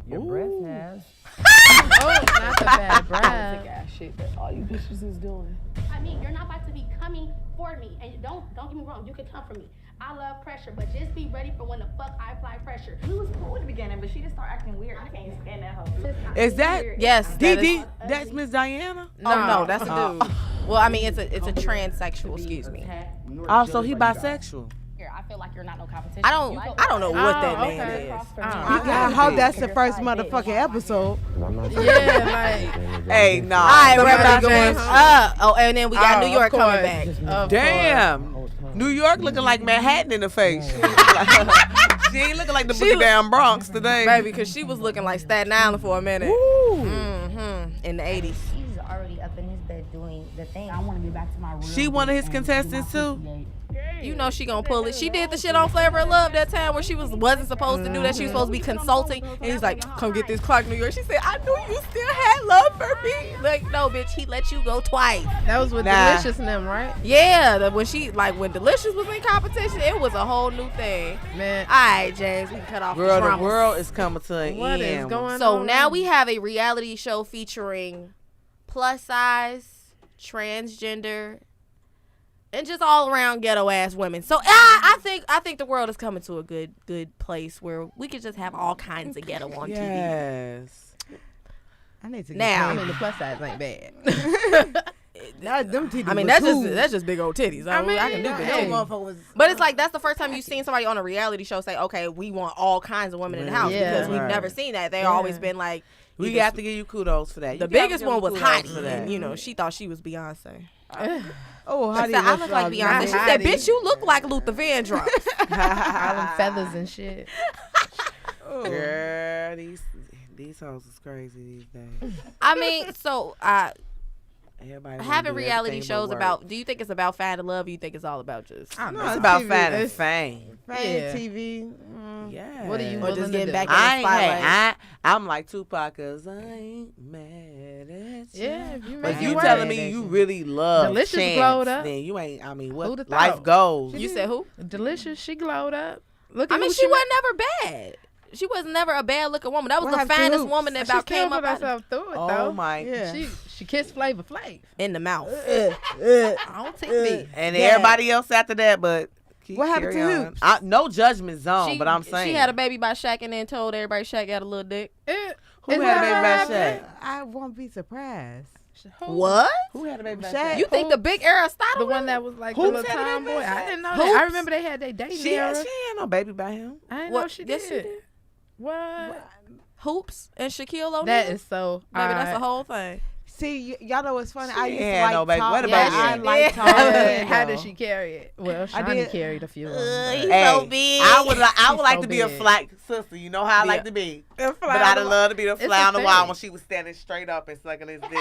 Your breath has. Oh, not the bad breath. Shit that all you bitches is doing. I mean, you're not about to be coming for me, and don't get me wrong, you can come for me. I love pressure, but just be ready for when the fuck I apply pressure. He was cool in the beginning, but she just started acting weird. I can't stand that hoe. Is that Yes. that is- DD? That's Miss Diana? Oh no, that's a dude. Well, I mean, it's a transsexual. Excuse me. Oh, so he bisexual. Here, I feel like you're not no competition. I don't know what that Oh, man okay. is. I hope that's the first motherfucking episode. Yeah, like. Hey, nah. All right, Somebody everybody going going home. Oh, and then we got Oh, New York of coming course. back. Of Damn. New York looking like Manhattan in the face. She ain't looking like the boogie down Bronx today. Baby, because she was looking like Staten Island for a minute. In the 80s. He's already up in his bed doing the thing. I want to be back to my room. She one of his contestants too. You know she gonna pull it. She did the shit on Flavor of Love that time where she wasn't supposed to do that. She was supposed to be consulting, and he's like, "Come get this clock, New York." She said, "I knew you still had love for me." Like, no, bitch, he let you go twice. That was with Delicious and them, right? Yeah, when Delicious was in competition, it was a whole new thing. Man, all right, James, we can cut off Girl, the the world is coming to an end. What is going on? So now we have a reality show featuring plus size, transgender, and just all around ghetto ass women. So I think the world is coming to a good place where we could just have all kinds of ghetto on TV. Yes. I need to now. I mean, the plus size ain't bad. Them titties I mean, that's just big old titties. I can do big. But it's like that's the first time you've seen somebody on a reality show say, "Okay, we want all kinds of women in the house," because we've never seen that. They've always been like, we got to give you kudos for that. The biggest one was Heidi, and you know she thought she was Beyonce. Oh, Heidi, I look like Beyonce. She said, "Bitch, you look like Luther Vandross." All them feathers and shit. Girl, these hoes is crazy these days. I mean, so everybody having reality shows about. Do you think it's about finding love? Or you think it's all about just? I don't know. It's about finding fame. TV. Yeah. What are you or willing just to getting do? back in the spotlight? I'm like Tupac, 'cause I ain't mad at you. Yeah, if you But make you it telling work. me you really love Delicious Chance, glowed up. then you ain't. I mean, Who'da what thought? life goes. You said who? Delicious. She glowed up. Look at I mean, who she wasn't never bad. She was never a bad looking woman. That was the finest woman that about came up herself through it, though. Oh my! Yeah. She kissed Flavor Flav in the mouth on TV. And everybody else after that, but what happened to Hoops? No judgment zone, but I'm saying she had a baby by Shaq and then told everybody Shaq had a little dick. Who had a baby by Shaq? I won't be surprised. What? Who had a baby by Shaq? You think the big Aristotle? The one that was like the Hoops little had a baby tomboy? by I Shaq? didn't know Hoops? that. I remember they had their dating She era. had no baby by him. I didn't What? know she Yes, did. she did. What? Hoops and Shaquille O'Neal. That is so. Baby, that's the whole thing. See, y'all know what's funny? She I used to had like no baby. talk. What about I you? like talking. How did she carry it? Well, Shawnee did. carried a few of them. He's Hey, so big. I would like so to be a big. flat sister. You know how I like to be. But I'd love to be the It's fly a on the wall thing. when she was standing straight up and sucking his dick.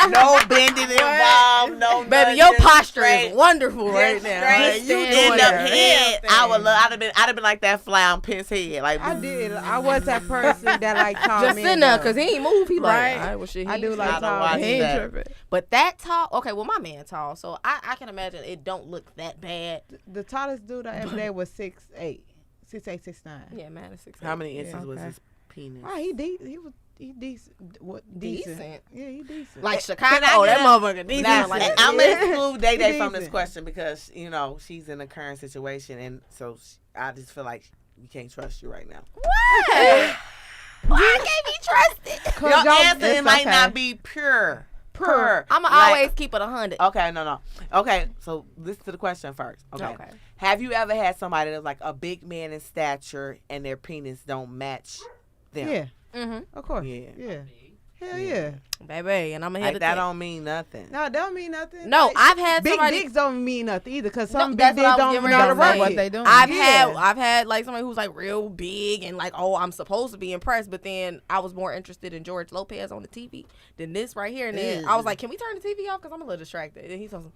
No bending involved. No Baby, nothing, your just posture straight, is wonderful just right now. straight Like, you in doing the her head. damn I would thing. love. I'd have been like that fly on Pence head. Like I did. I was that person that like tall Just men. sitting there though. because he ain't move. He like, Right. all right, well, shit, I he do ain't like I don't tall watch men. He ain't that. tripping. But that tall, okay, well, my man tall, so I can imagine it don't look that bad. The tallest dude I ever dated was 6'8", 6'9". Yeah, man, it's 6'8". How many inches was okay. his penis? Oh, he decent. What decent? Decent? Yeah, he decent. Like Can Chicago, I that get motherfucker decent. Now, Like, I'm gonna exclude Dae Dae from this Decent. question because she's in the current situation, and so I just feel like we can't trust you right now. what? Why can't be trusted? Your y'all- answer it's might okay. not be pure. I'm going to always keep it 100. Okay, no. Okay, so listen to the question first. Okay. Have you ever had somebody that's like a big man in stature and their penis don't match them? Yeah, Mm-hmm. of course. Yeah. Hell yeah. Baby, and I'm going to Like hit that don't mean nothing. No, that don't mean nothing. No, Like, I've had big somebody. dicks don't mean nothing either, because No, some big that's dicks what I was don't getting know how to ready to work say. What it. they doing? I've had like somebody who's like real big and like, oh, I'm supposed to be impressed, but then I was more interested in George Lopez on the TV than this right here. And then I was like, can we turn the TV off? Because I'm a little distracted. And he told me,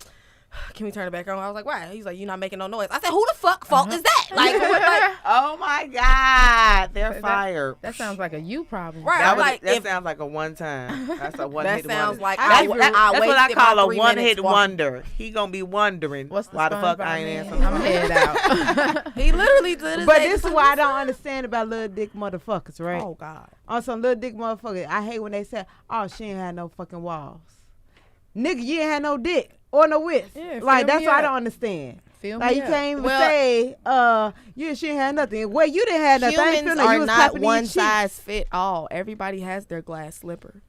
can we turn it back on? I was like, why? He's like, you're not making no noise. I said, who the fuck fault is that? Like, Oh my God, they're fired. That sounds like a you problem. right? That, Like, that if sounds like a one time. That's a one that hit sounds wonder. like That's I what I wasted my call a 3 one minutes hit walking. wonder. He gonna be wondering What's the why the fuck SpongeBob I ain't man? answering. I'm head out. He literally did it. But this is why I don't understand about little dick motherfuckers, right? Oh God. On some little dick motherfuckers, I hate when they say, "Oh, she ain't had no fucking walls." Nigga, you ain't had no dick or no width. Yeah, Like fill that's me what I up. don't understand. Feel Like me you up. can't even Well, say, yeah, she ain't had nothing. Well, you didn't have nothing. I ain't Humans feel like you are was not clapping one these cheeks. size fit all. Everybody has their glass slipper.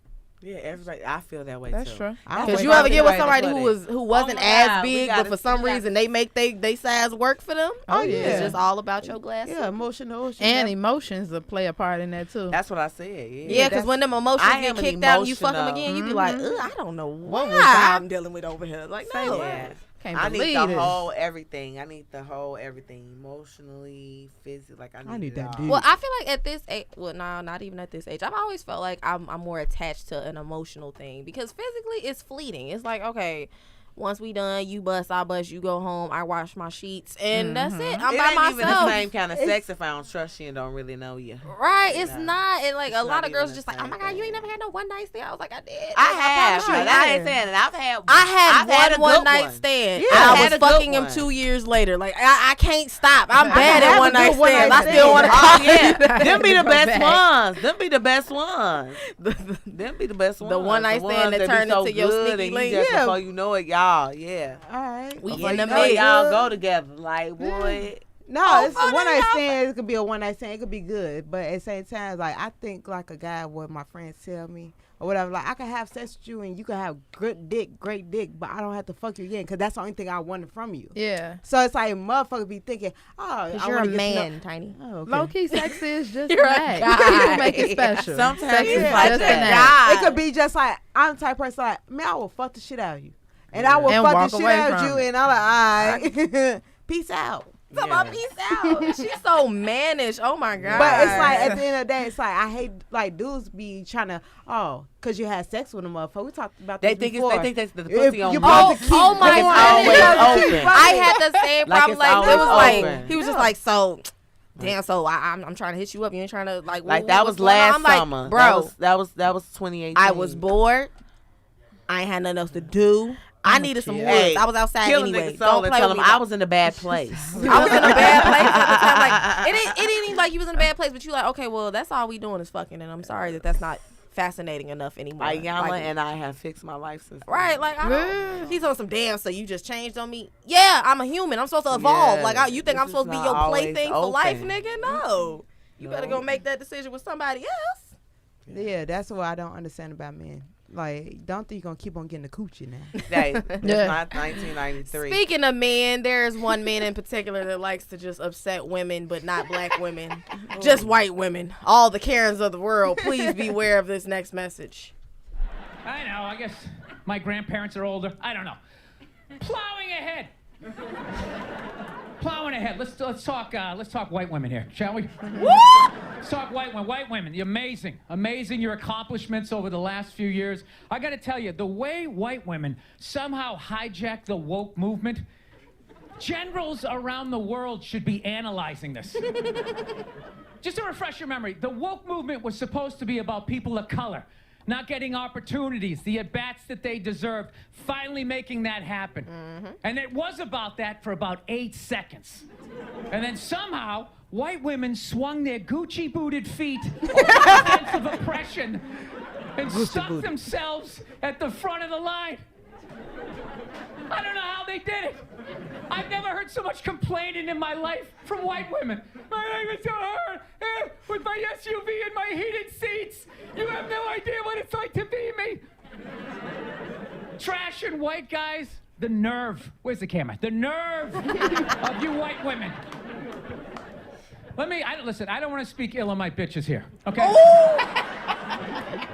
Yeah, everybody. I feel that way That's too. true. Because you ever get with somebody who wasn't my as God, we big, gotta- but for some we gotta- reason they make they size work for them? Oh, It's yeah. just all about your glass. Yeah, emotional. And emotions will play a part in that too. That's what I said. Yeah, Yeah, because when them emotions I get am an kicked out and you fuck them emotional- again, you be like, ugh, I don't know What what was that? I'm dealing with over here. Like, Say no. that. Can't I believe need the this. whole everything. I need the whole everything, emotionally, physically. Like I need that. all. Well, I feel like at this age, well, no, not even at this age. I've always felt like I'm more attached to an emotional thing because physically it's fleeting. It's like, okay, once we done, you bust, I bust, you go home, I wash my sheets, and that's it. I'm it by ain't myself. even the same kind of sex if I don't trust you and don't really know you. Right, it's not. And like It's a lot not of girls even just the like, oh my same God, you thing. ain't never had no one night stand. I was like, I did. I have. promise you, I ain't saying that. I had a one good night one. stand. Yeah, I I had was a good fucking him one. 2 years later. Like I can't stop. I'm I bad have at a one good night one stands. night I still want to Oh call yeah, them be the Go best back. ones. Them be the best ones. Them be the best ones. The one night ones stand that be turned so into your good sneaky and you link. just Yeah. before you know it, y'all. Yeah. All right. We Before in you the know it, mix. y'all go together. Like boy. No, it's fuck one it, night y'all. stand. It could be a one night stand. It could be good, but at the same time, like I think like a guy, what my friends tell me or whatever. Like I can have sex with you and you can have great dick, but I don't have to fuck you again because that's the only thing I wanted from you. Yeah. So it's like motherfuckers be thinking, oh, Because I you're a wanna get to know- man, Tiny. Oh, okay. Low key sex is just You're a that. guy. People make it special. Sometimes Sex it's is like just that. an act. It could be just like I'm the type of person like, man, I will fuck the shit out of you, and I will And fuck walk the shit away out of from you, it. and I'm like, all right, peace out. Talk about peace out. She's so mannish. Oh my God. But it's like at the end of the day, it's like I hate like dudes be trying to cause you had sex with a motherfucker. We talked about this before. They think that's the pussy on you mute. supposed to keep oh my going, God. you supposed to Always keep open. I fucking. had the same Like problem. it's Like it always was like open. he was just like, so damn. So I'm trying to hit you up. You ain't trying to like. Like that was what's going on? last I'm like, summer. bro. That was 2018. I was bored. I ain't had nothing else to do. I needed some woods. I was outside Killing anyway. niggas soul Don't and play tell with him me. I was in a bad place. I was in a bad place at the time. Like it didn't even like you was in a bad place, but you like, okay, well, that's all we doing is fucking, and I'm sorry that's not fascinating enough anymore. Ayala Like, and I have fixed my life since. right, like I don't, he's on some damn. So you just changed on me? Yeah, I'm a human. I'm supposed to evolve. Yeah, Like you think this I'm supposed to is be not your plaything for always life, open. nigga? No, you better No. go make that decision with somebody else. Yeah, that's what I don't understand about men. Like, don't think you're gonna keep on getting the coochie now. Hey, it's not 1993. Speaking of men, there's one man in particular that likes to just upset women, but not black women, just white women. All the Karens of the world, please beware of this next message. I know, I guess my grandparents are older. I don't know. Plowing ahead. Plowing ahead. Let's talk white women here, shall we? Let's talk white women. White women, you're amazing your accomplishments over the last few years. I got to tell you, the way white women somehow hijacked the woke movement, generals around the world should be analyzing this. Just to refresh your memory, the woke movement was supposed to be about people of color not getting opportunities, the at-bats that they deserved, finally making that happen. And it was about that for about 8 seconds. And then somehow, white women swung their Gucci-booted feet over the fence of oppression and stuck themselves at the front of the line. I don't know how they did it. I've never heard so much complaining in my life from white women. My life is so hard with my SUV and my heated seats. You have no idea what it's like to be me. Trash and white guys, the nerve. Where's the camera? The nerve of you white women. Listen, I don't want to speak ill of my bitches here, okay?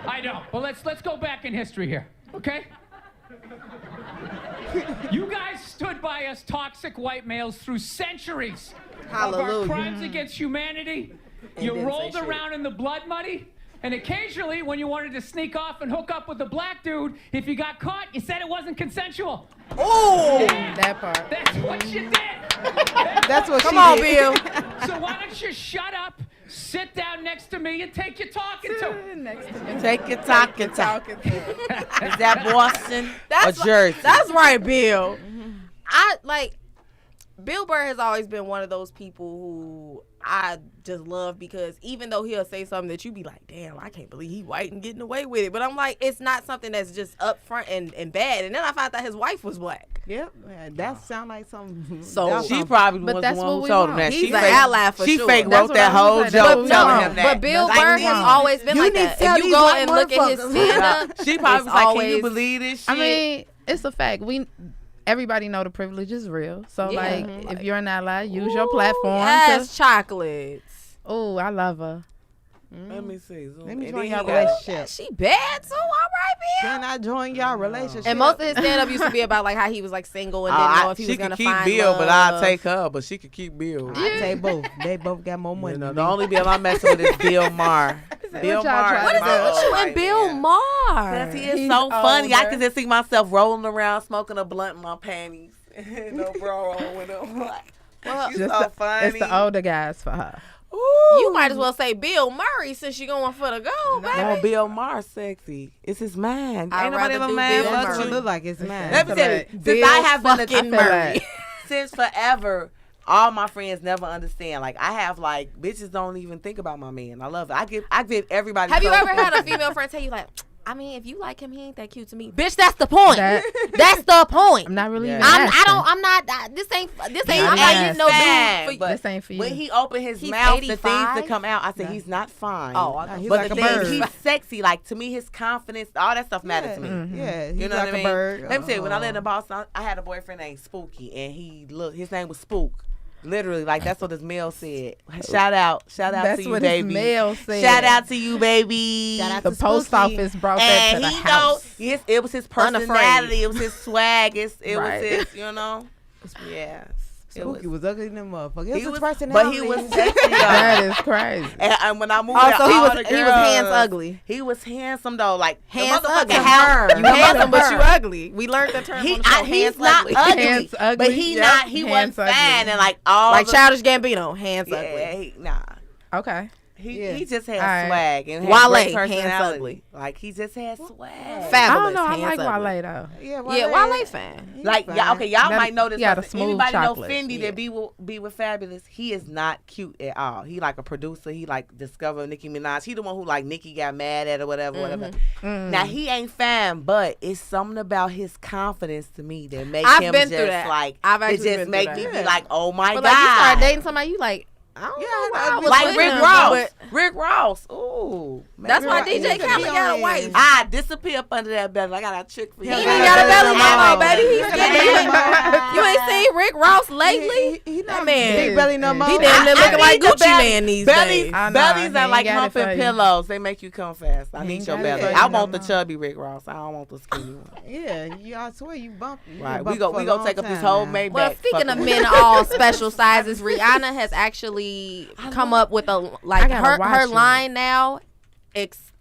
I don't, but let's go back in history here, okay? You guys stood by us toxic white males through centuries of our Hallelujah. crimes against humanity. You didn't rolled say shit. around in the blood money, and occasionally when you wanted to sneak off and hook up with a black dude, if you got caught, you said it wasn't consensual. Oh, Yeah, That part. that's what you did. That's what come she on, did. Bill. So why don't you shut up, sit down next to me, and take your talking to? Take your talking to. Is that Boston That's or Jersey? That's right, Bill. I like Bill Burr has always been one of those people who I just love because even though he'll say something that you be like, damn, I can't believe he white and getting away with it. But I'm like, it's not something that's just up front and bad. And then I found out his wife was black. Yep, that sound like something. So She probably But was that's the one what who we told him want. that. He's She an fake, ally for she sure. fake That's wrote what that I was whole saying. joke That's telling what we him want. that. But Bill Like, Burr has always been You like need to that. tell If you these go white and look at his motherfuckers. stand-up, She probably it's was like, can you always- believe this shit? I mean, it's a fact. Everybody know the privilege is real. So Yeah. if you're an ally, use your platform. Yes, chocolates. Oh, I love her. Let me see. Let me And join then y'all he got- relationship. She bad too. All right, Can I join y'all relationship? And most of his stand up used to be about like how he was like single and didn't know if he she was could gonna keep find Bill, love. but I'll take her. But she could keep Bill. I take both. They both got more money. You know, than the me. only Bill I'm messing with is Bill Maher. Bill Maher. What is it? What you and Bill Maher? Because he is so funny. I can just see myself rolling around smoking a blunt in my panties. No bra on with him. Well, She's so funny. It's the older guys for her. You might as well say Bill Murray since you're going for the gold, baby. No, Bill Maher sexy. It's his man. I'd Ain't nobody rather ever do man Bill fuck Murray. you. Look like it's mine. Let me tell you, since Bill I have been fucking a Murray. since forever, all my friends never understand. Like I have like bitches don't even think about my man. I love it. I give everybody. Have you so- ever had a female friend tell you like, I mean, if you like him, he ain't that cute to me. Bitch, that's the point. That's the point. I'm not really even I'm asking. not. This ain't. I'm not I getting no fine, dude. but This ain't for you. when he opened his He's mouth, the 85? things that come out, I said he's not fine. Oh, I thought- He's but like the a thing, bird. he's sexy. Like to me, his confidence, all that stuff matters to me. Mm-hmm. Yeah, he's You know like what I a mean? bird. Let me tell you, when I lived in Boston, I had a boyfriend named Spooky, and his name was Spook. Literally, like that's what his mail said. Shout out That's to you, what baby. his mail said. Shout out to you, baby. Shout out The to post Spooky. office brought that And to the he house. yes, it was his Unafraid. personality, it was his swag, it Right. was his, you know. Yeah. Spooky was ugly than a motherfucker. It He was was, his but he personality. was sexy. That is crazy. And when I moved Oh, to so he all was the he was hands girls, ugly. He was handsome though, like Hands the motherfucking ugly. house. You handsome, but you ugly. We learned the term on the show. He's Hands not ugly, Hands ugly. but he Yep. not. He Hands wasn't ugly. fine and like all Like the, Childish Gambino, hands yeah, ugly. nah. Okay. He just had All right. swag and had Wale, great hands personality. ugly. Like he just had swag. Fabulous. I don't know. I hands like ugly. Wale though. Yeah, Yeah, Wale fan. Like y'all, okay, y'all Got- might know this. he got a person. smooth Anybody chocolate. know Fendi Yeah. that be with Fabulous? He is not cute at all. He like a producer. He like discovered Nicki Minaj. He the one who like Nicki got mad at or whatever, whatever. Now he ain't fine, but it's something about his confidence to me that makes I've him been just through that. like I've it actually just been make through me that. be like, oh my But god. like you start dating somebody, you like, I don't know why I was like with Rick him, Ross. but Rick Ross. Ooh. that's why maybe DJ Khaled got a wife. I disappear up under that belly. I got a chick for you. He ain't got a belly no more, baby. He's skinny. You ain't seen Rick Ross lately? He That not man. big belly no more. He damn near looking like need the Gucci belly. Man these bellies, days. I know, bellies he are ain't like got it humping for you. pillows. They make you come fast. I He need ain't your got it belly. for you I no want the more. chubby Rick Ross. I don't want the skinny one. Yeah, I swear you bumped. Right. We go take up this whole Maybach. Well, speaking of fucking- men all special sizes, Rihanna has actually come up with a like gotta her watch it. line now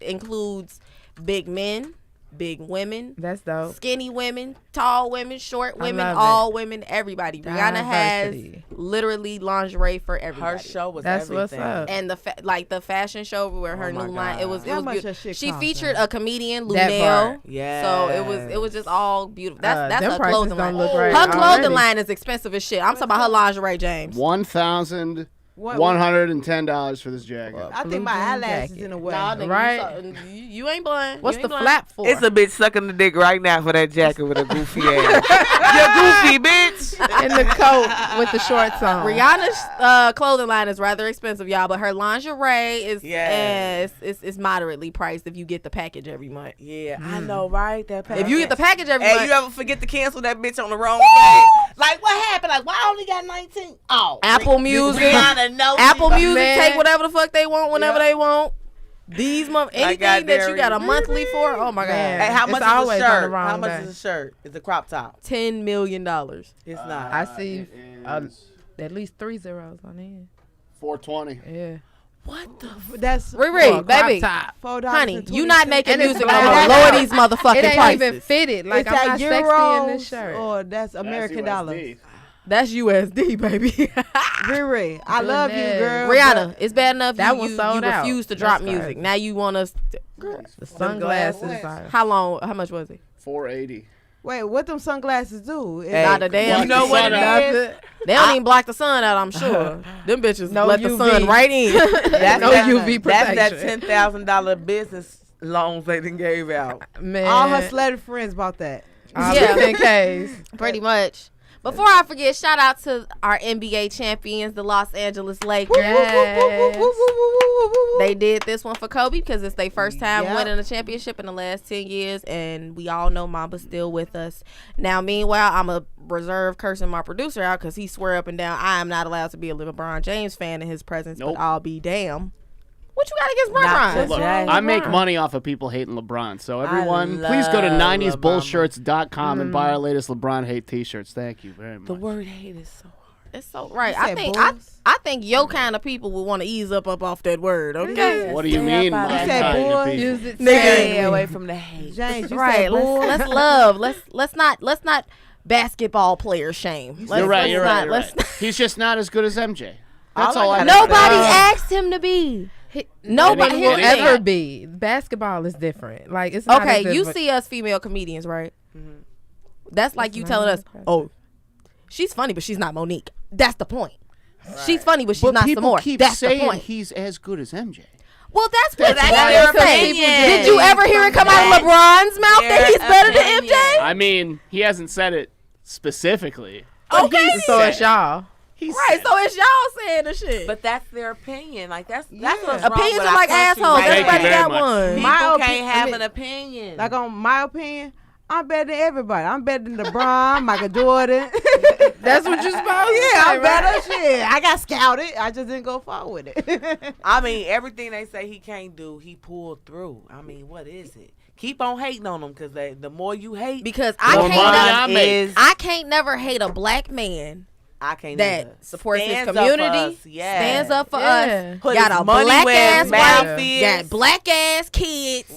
includes big men, big women, That's dope. skinny women, tall women, short women, love all women, everybody. Rihanna has Diversity. literally lingerie for everybody. her show was That's what's everything. up. And like the fashion show where her Oh my new line, it was God. How it was much beautiful. that shit She cost, featured though? a comedian, That Lunel. part. Yeah. So it was just all beautiful. That's Them her prices clothing don't line. look right Her clothing already. line is expensive as shit. I'm talking about her lingerie, James. $1,110 for this jacket. I Blue think my jean eyelashes jacket. in the way. Nah, nigga, Right. you ain't blind. What's You the ain't blind. flap for? It's a bitch sucking the dick right now for that jacket with a goofy ass. You goofy bitch. in the coat with the shorts on. Rihanna's clothing line is rather expensive, y'all, but her lingerie is Yes. it's moderately priced if you get the package every month. Yeah, I know, right? That If you get the package every Hey, month, you ever forget to cancel that bitch on the wrong day? Like, what happened? Like, why I only got 19? Oh, Apple Music, Rihanna, no, Apple Music Man. take whatever the fuck they want whenever Yeah. they want. These anything got that you got a Derry. monthly for, oh my Man. god, Hey, how It's much always is on a the shirt? wrong How much day. is a shirt? It's a crop top. $10 million. It's not. I see It is at least 3 zeros on it. $420. Yeah. What the? That's Riri, baby, $4. honey, you not making And it's music no black. more. Lower these motherfucking It ain't prices. even fitted. Like It's I'm that not sexy in this euros shirt. or that's American dollars. USD. That's USD, baby. Riri, I love you, Goodness. girl. Rihanna, it's bad enough That you, one you sold out. refuse to That's drop crazy. music. Now you want us. The sunglasses are. How long? How much was it? $480. Wait, what them sunglasses do? Hey, Not a damn. you know what it is? They don't even block the sun out. I'm sure. Them bitches No let the UV. sun right in. That's No that, UV That's that protection. $10,000 business loans they done gave out. Man. All her celebrity friends bought that. all Yeah. the 10Ks. Pretty much. Before I forget, shout out to our NBA champions, the Los Angeles Lakers. Yes. They did this one for Kobe because it's their first time Yep. winning a championship in the last 10 years, and we all know Mamba's still with us. Now, meanwhile, I'm a reserve cursing my producer out because he swear up and down I am not allowed to be a LeBron James fan in his presence, Nope. but I'll be damn. What you got against LeBron? Look, I make money off of people hating LeBron. So everyone, please go to 90sbullshirts.com and buy our latest LeBron hate T-shirts. Thank you very much. The word hate is so hard. It's so right. I think your kind of people would want to ease up off that word. Okay. What do you mean? You said boys. Stay away from the hate. James, you Right. said boys. Let's love. Let's not basketball player shame. You're right. He's just not as good as MJ. That's all I Nobody asked him to be. Nobody will ever be. Basketball is different. Like it's not okay. as You different. see us female comedians, right? That's like you telling us, oh, she's funny, but she's not Monique. That's the point. Right. She's funny, but she's not some more. Keep that's saying the point. He's as good as MJ. Well, that's what their opinion. Did you ever hear it come out of LeBron's mouth that he's better than MJ? I mean, he hasn't said it specifically. Okay, so it's y'all. Right, so it's y'all saying the shit. But that's their opinion. Like that's what's wrong opinions with are like our country assholes. right Everybody now. got one. People can't have an opinion. Like on my opinion, I'm better than everybody. I'm better than LeBron, Michael Jordan. That's what you're supposed to say, I'm better. right? Shit, I got scouted. I just didn't go far with it. I mean, everything they say he can't do, he pulled through. I mean, what is it? Keep on hating on him because the more you hate, because I can't never hate a black man. I can't that supports stands his community, stands up for us, got a black ass wife, got black ass kids,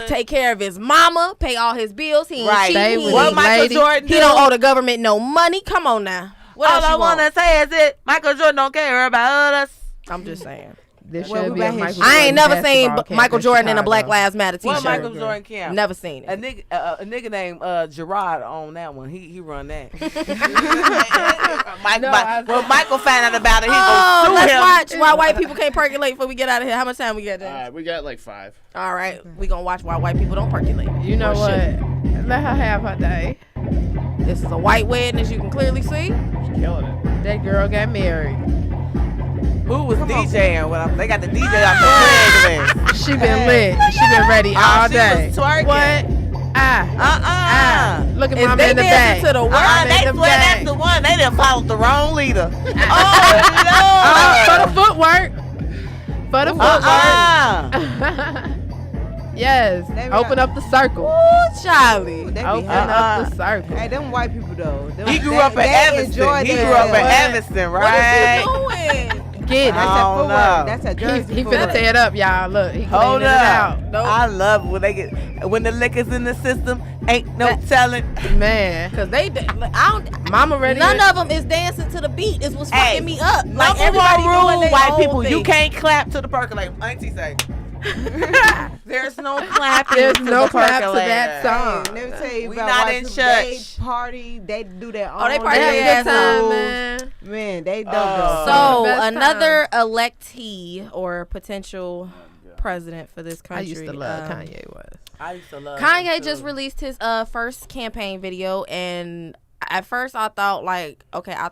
take care of his mama, pay all his bills. He ain't cheating. What Michael Jordan he don't owe the government no money. Come on now. What all I want to say is it Michael Jordan don't care about us. I'm just saying. I ain't never seen Michael Jordan in a Black Lives Matter t-shirt. What Michael Jordan camp? Never seen it. A nigga named Gerard on that one. He run that. When Michael found out about it, he go sue let's him. watch why white people can't percolate before we get out of here. How much time we got, James? We got like 5. All right, we gonna watch why white people don't percolate. You know what? Let her have her day. This is a white wedding, as you can clearly see. She's killing it. That girl got married. Who was DJing? Well, they got the DJ out the playlist. She been lit. She been ready all day. Was twerking. What? Look at mama in the back. To the world. They swear that's the one. They done followed the wrong leader. For the footwork. For the footwork. Yes. Open up the circle. Ooh, Charlie. Open up the circle. Hey, them white people though. He grew up in Evanston. He grew up in Evanston, right? What is he doing? Get it. That's a jersey. He finna tear it up, y'all. Look, he Hold cleaning it out. Nope. I love when the liquor's in the system. Ain't no telling. Man, cause I don't. Mama ready. None of them is dancing to the beat. Is what's fucking me up. Like everybody rule doing their white own people. thing. You can't clap to the percolate. Auntie say. There's no clapping. There's no the clap to percolator. Let that song. me tell you We about not white in people. church. They party. They do their own. Oh, they party thing. have a good time, man. Man, they don't go. So Best another electee or potential president for this country. I used to love Kanye I used to love Kanye him just too. released his first campaign video, and at first I thought I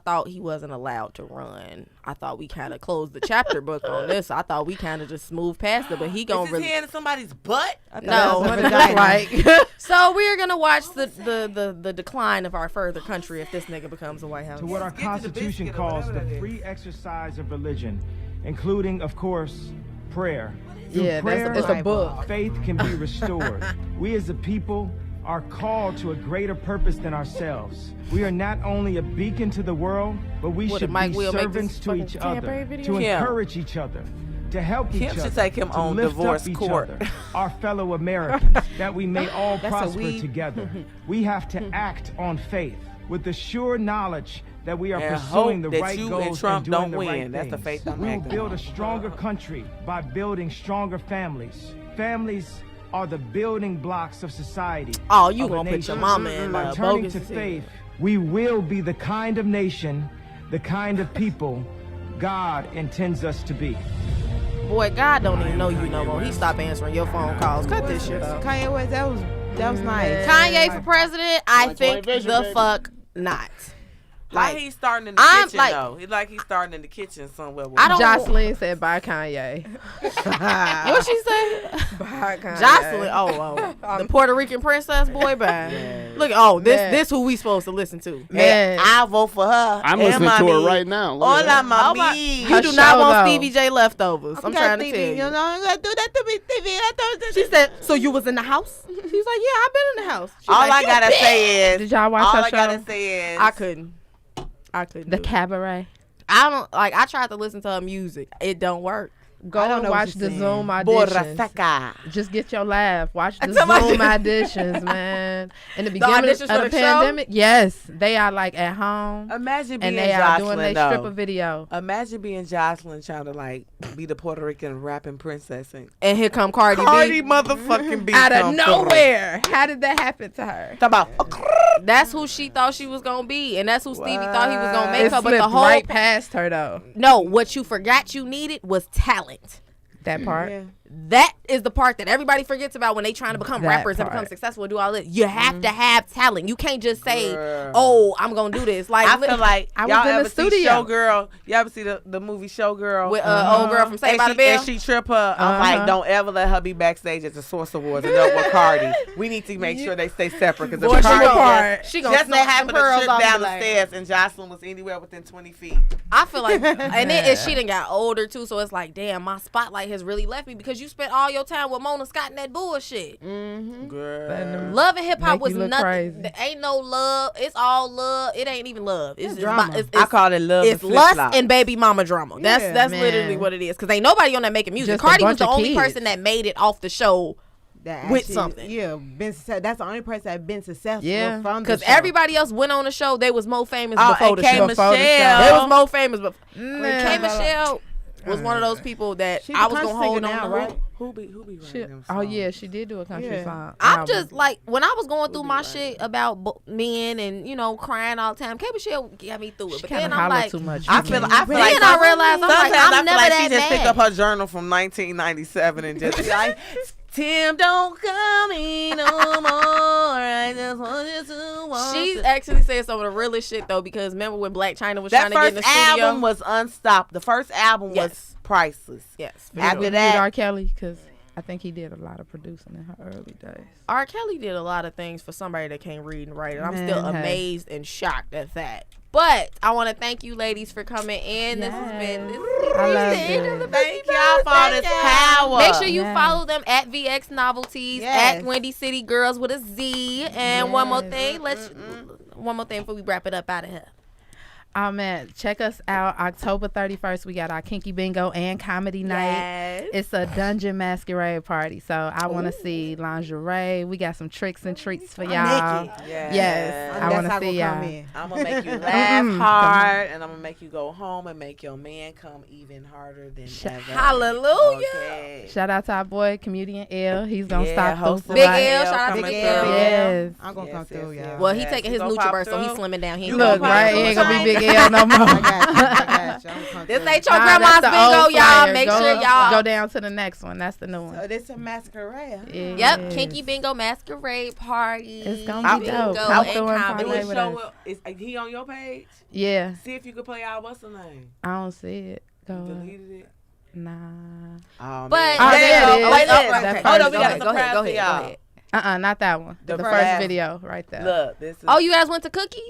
thought he wasn't allowed to run. I thought we kind of closed the chapter book on this. I thought we kind of just moved past it, but he gonna Is his hand in somebody's butt? no. What it look like? So we're gonna watch the decline of our further country if this nigga becomes a White House. To what our Constitution calls the free exercise of religion, including, of course, prayer. Through Yeah, prayer, it's a book. faith can be restored. We as a people are called to a greater purpose than ourselves. We are not only a beacon to the world, but we What, should did Mike be Will make servants this to fucking each campaign other, video? to Kim. encourage each other, to help Kim each should other, take him to on lift divorce up each court. other, our fellow Americans, that we may all That's a prosper we. together. We have to act on faith with the sure knowledge that we are And pursuing the hope that right you goals and Trump and doing don't the win. right That's the things. faith I'm We will acting build on. a stronger country by building stronger families. Families are the building blocks of society. Oh, you of a gonna put nation. your mama in By turning bogus to as faith, we will be the kind of nation, the kind of people God intends us to be. Boy, God don't even know you no more. He stopped answering your phone calls. Cut this shit off. Kanye West, that was nice. Kanye for president? I think vision, the baby. fuck not. Like he's starting in the I'm kitchen like- though. He's starting in the kitchen somewhere. I don't- Jocelyn said bye Kanye. What she say? Bye Kanye. Jocelyn. Oh, the Puerto Rican princess boy. Bye. Look, this who we supposed to listen to. Man, I vote for her. I'm listening to her right now. Hola, mami. You do not want Stevie J leftovers. I'm trying to tell you. You know, you gotta do that to me, Stevie. She said, so you was in the house? She was like, yeah, I've been in the house. All I gotta say is, did y'all watch her show? All I gotta say is, I couldn't. The Cabaret. I tried to listen to her music. It don't work. Go and watch the Zoom auditions. Just get your laugh. Watch the Zoom auditions, man. In the beginning of the pandemic, yes, they are like at home. Imagine being and they Jocelyn, are doing their stripper video. Imagine being Jocelyn trying to like be the Puerto Rican rapping princess, and here come Cardi B. Motherfucking B out of nowhere. How did that happen to her? Talk about. That's who she thought she was gonna be, and that's who Stevie thought he was gonna make her. But the whole right past her though. No, what you forgot you needed was talent. That part. Yeah. That is the part that everybody forgets about when they trying to become rappers and become successful and do all this. You have to have talent. You can't just say, "Oh, I'm gonna do this." Like I feel like I y'all was in ever the studio. see Showgirl? You ever see the movie Showgirl with old girl from Saved by the Bell? And she trip her. I'm like, don't ever let her be backstage at the Source Awards and up with Cardi. We need to make sure they stay separate because if Cardi she gonna just snap happened them pearls to trip off down the the stairs and Jocelyn was anywhere within 20 feet. I feel like, and then she done got older too, so it's like, damn, my spotlight has really left me because you spent all your time with Mona Scott and that bullshit. Girl. Love and hip hop was look nothing. crazy. There ain't no love. It's all love. It ain't even love. It's drama. I call it love. It's and lust flip-flop. and baby mama drama. That's man. literally what it is. Because ain't nobody on that making music. Just a Cardi was bunch the of only kids. person that made it off the show That with actually, something. Yeah, that's the only person that been successful from the Because show. everybody else went on the show. They was more famous Oh, before and the K. show. Michelle. They was more famous before. Man. K. Michelle was one of those people that She I the was gonna country hold singer on now, to. right? Who be writing them Oh songs? yeah, she did do a country song. I'm album. just like, when I was going through my shit about men and crying all the time, K. Michelle got me through it. But then I'm like, too much. I feel like then I realized I'm like, sometimes I'm I feel never like that she just mad. picked up her journal from 1997 and just be like, Tim, don't call me no more. I just want you to want She to. actually said some of the realest shit though, because remember when Black China was That trying to get in first the studio? album was unstoppable. The first album was priceless. Yes. After Did that, R. Kelly, because I think he did a lot of producing in her early days. R. Kelly did a lot of things for somebody that can't read and write, and I'm Man, still hey. amazed and shocked at that. But I want to thank you, ladies, for coming in. This has been I love it. thank y'all for all this power. Make sure you Yes. follow them at VX Novelties, Yes. at Windy City Girls with a Z. And one more thing, one more thing before we wrap it up out of here. Oh man, check us out October 31st. We got our Kinky Bingo and Comedy Night. Yes. It's a dungeon masquerade party. So I want to see lingerie. We got some tricks and treats for y'all. naked. Yes. I want to see y'all. I'm going to make you laugh hard, and I'm going to make you go home and make your man come even harder than ever. Hallelujah. Okay. Shout out to our boy, comedian L. He's going to stop host through. Big for us. L, shout out to coming Big through. L. Yes. I'm gonna come through, y'all. Well, he taking his NutriBurst, so he's slimming down. He ain't Look, gonna right? pop He ain't through. going to be Big L no more. I got you. I'm gonna come This through. ain't your Nah, grandma's that's the bingo, old y'all. flyer. Make Go- sure y'all go down to the next one. That's the new one. So this a masquerade. Huh? Yep, Yes. Kinky Bingo Masquerade Party. It's gonna be dope. Bingo Come and through and comedy. parlay with us. Is he on your page? Yeah, See if you could play out what's the name. I don't see it. Go You up. deleted it? Nah. Oh, But Oh, there there you it go. is. Wait, That's okay. first. Hold on, we Go got a ahead, go ahead, surprise go for ahead, y'all. go ahead. Not that one. The The first- first video right there. Look, this is. Oh, you guys went to Cookie?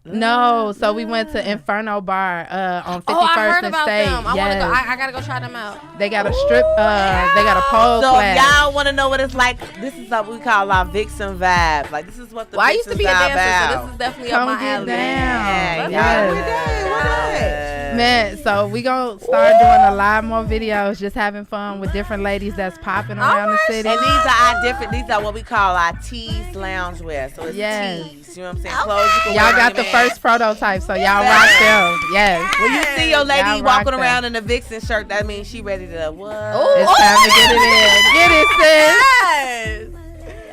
No, so we went to Inferno Bar on 51st Oh, I heard and about State. them. I want to go. Yes. I gotta go try them out. They got a strip. They got a pole So class. if y'all want to know what it's like, this is what we call our Vixen vibe. Like, this is what the Well, I used to be a Vixens are dancer, so about. this is definitely Come up my get alley. down. Yes. Man, so we gonna start doing a lot more videos, just having fun with different ladies that's popping around the city. And these are what we call our tees loungewear. So it's Yes. tees. You know what I'm saying? Clothes you can Y'all wear got on the your man. first prototype, so y'all rock them. Yes. When you see your lady Y'all walking rock around them. in a Vixen shirt, that means she ready to what? It's time to get it in. Get it, sis. Yes.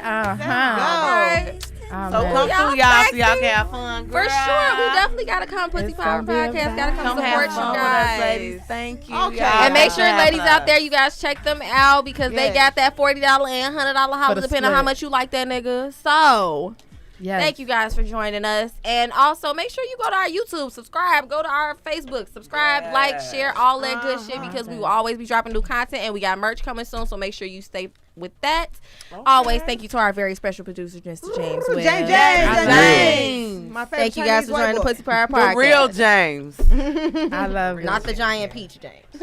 Uh-huh. Oh, So man. come Y'all through, y'all, so sexy. y'all can have fun, girl. For sure, we definitely gotta come. Pussy It's Power gonna be a Podcast gotta come Come support have you fun with us, guys. ladies. Thank you. Okay. y'all. And make sure, Thank you ladies for out us. there, you guys check them out because they Yes. got that $40 and $100 holler, the depending on how split. much you like that nigga. So, Yes. thank you guys for joining us. And also, make sure you go to our YouTube, subscribe, go to our Facebook, subscribe, like, share, all that good shit because we will always be dropping new content. And we got merch coming soon, so make sure you stay with that. Always thank you to our very special producer, Mr. James. James. My favorite thank you guys for joining the Pussy Power Podcast. The real James. I love it. Not the giant peach James.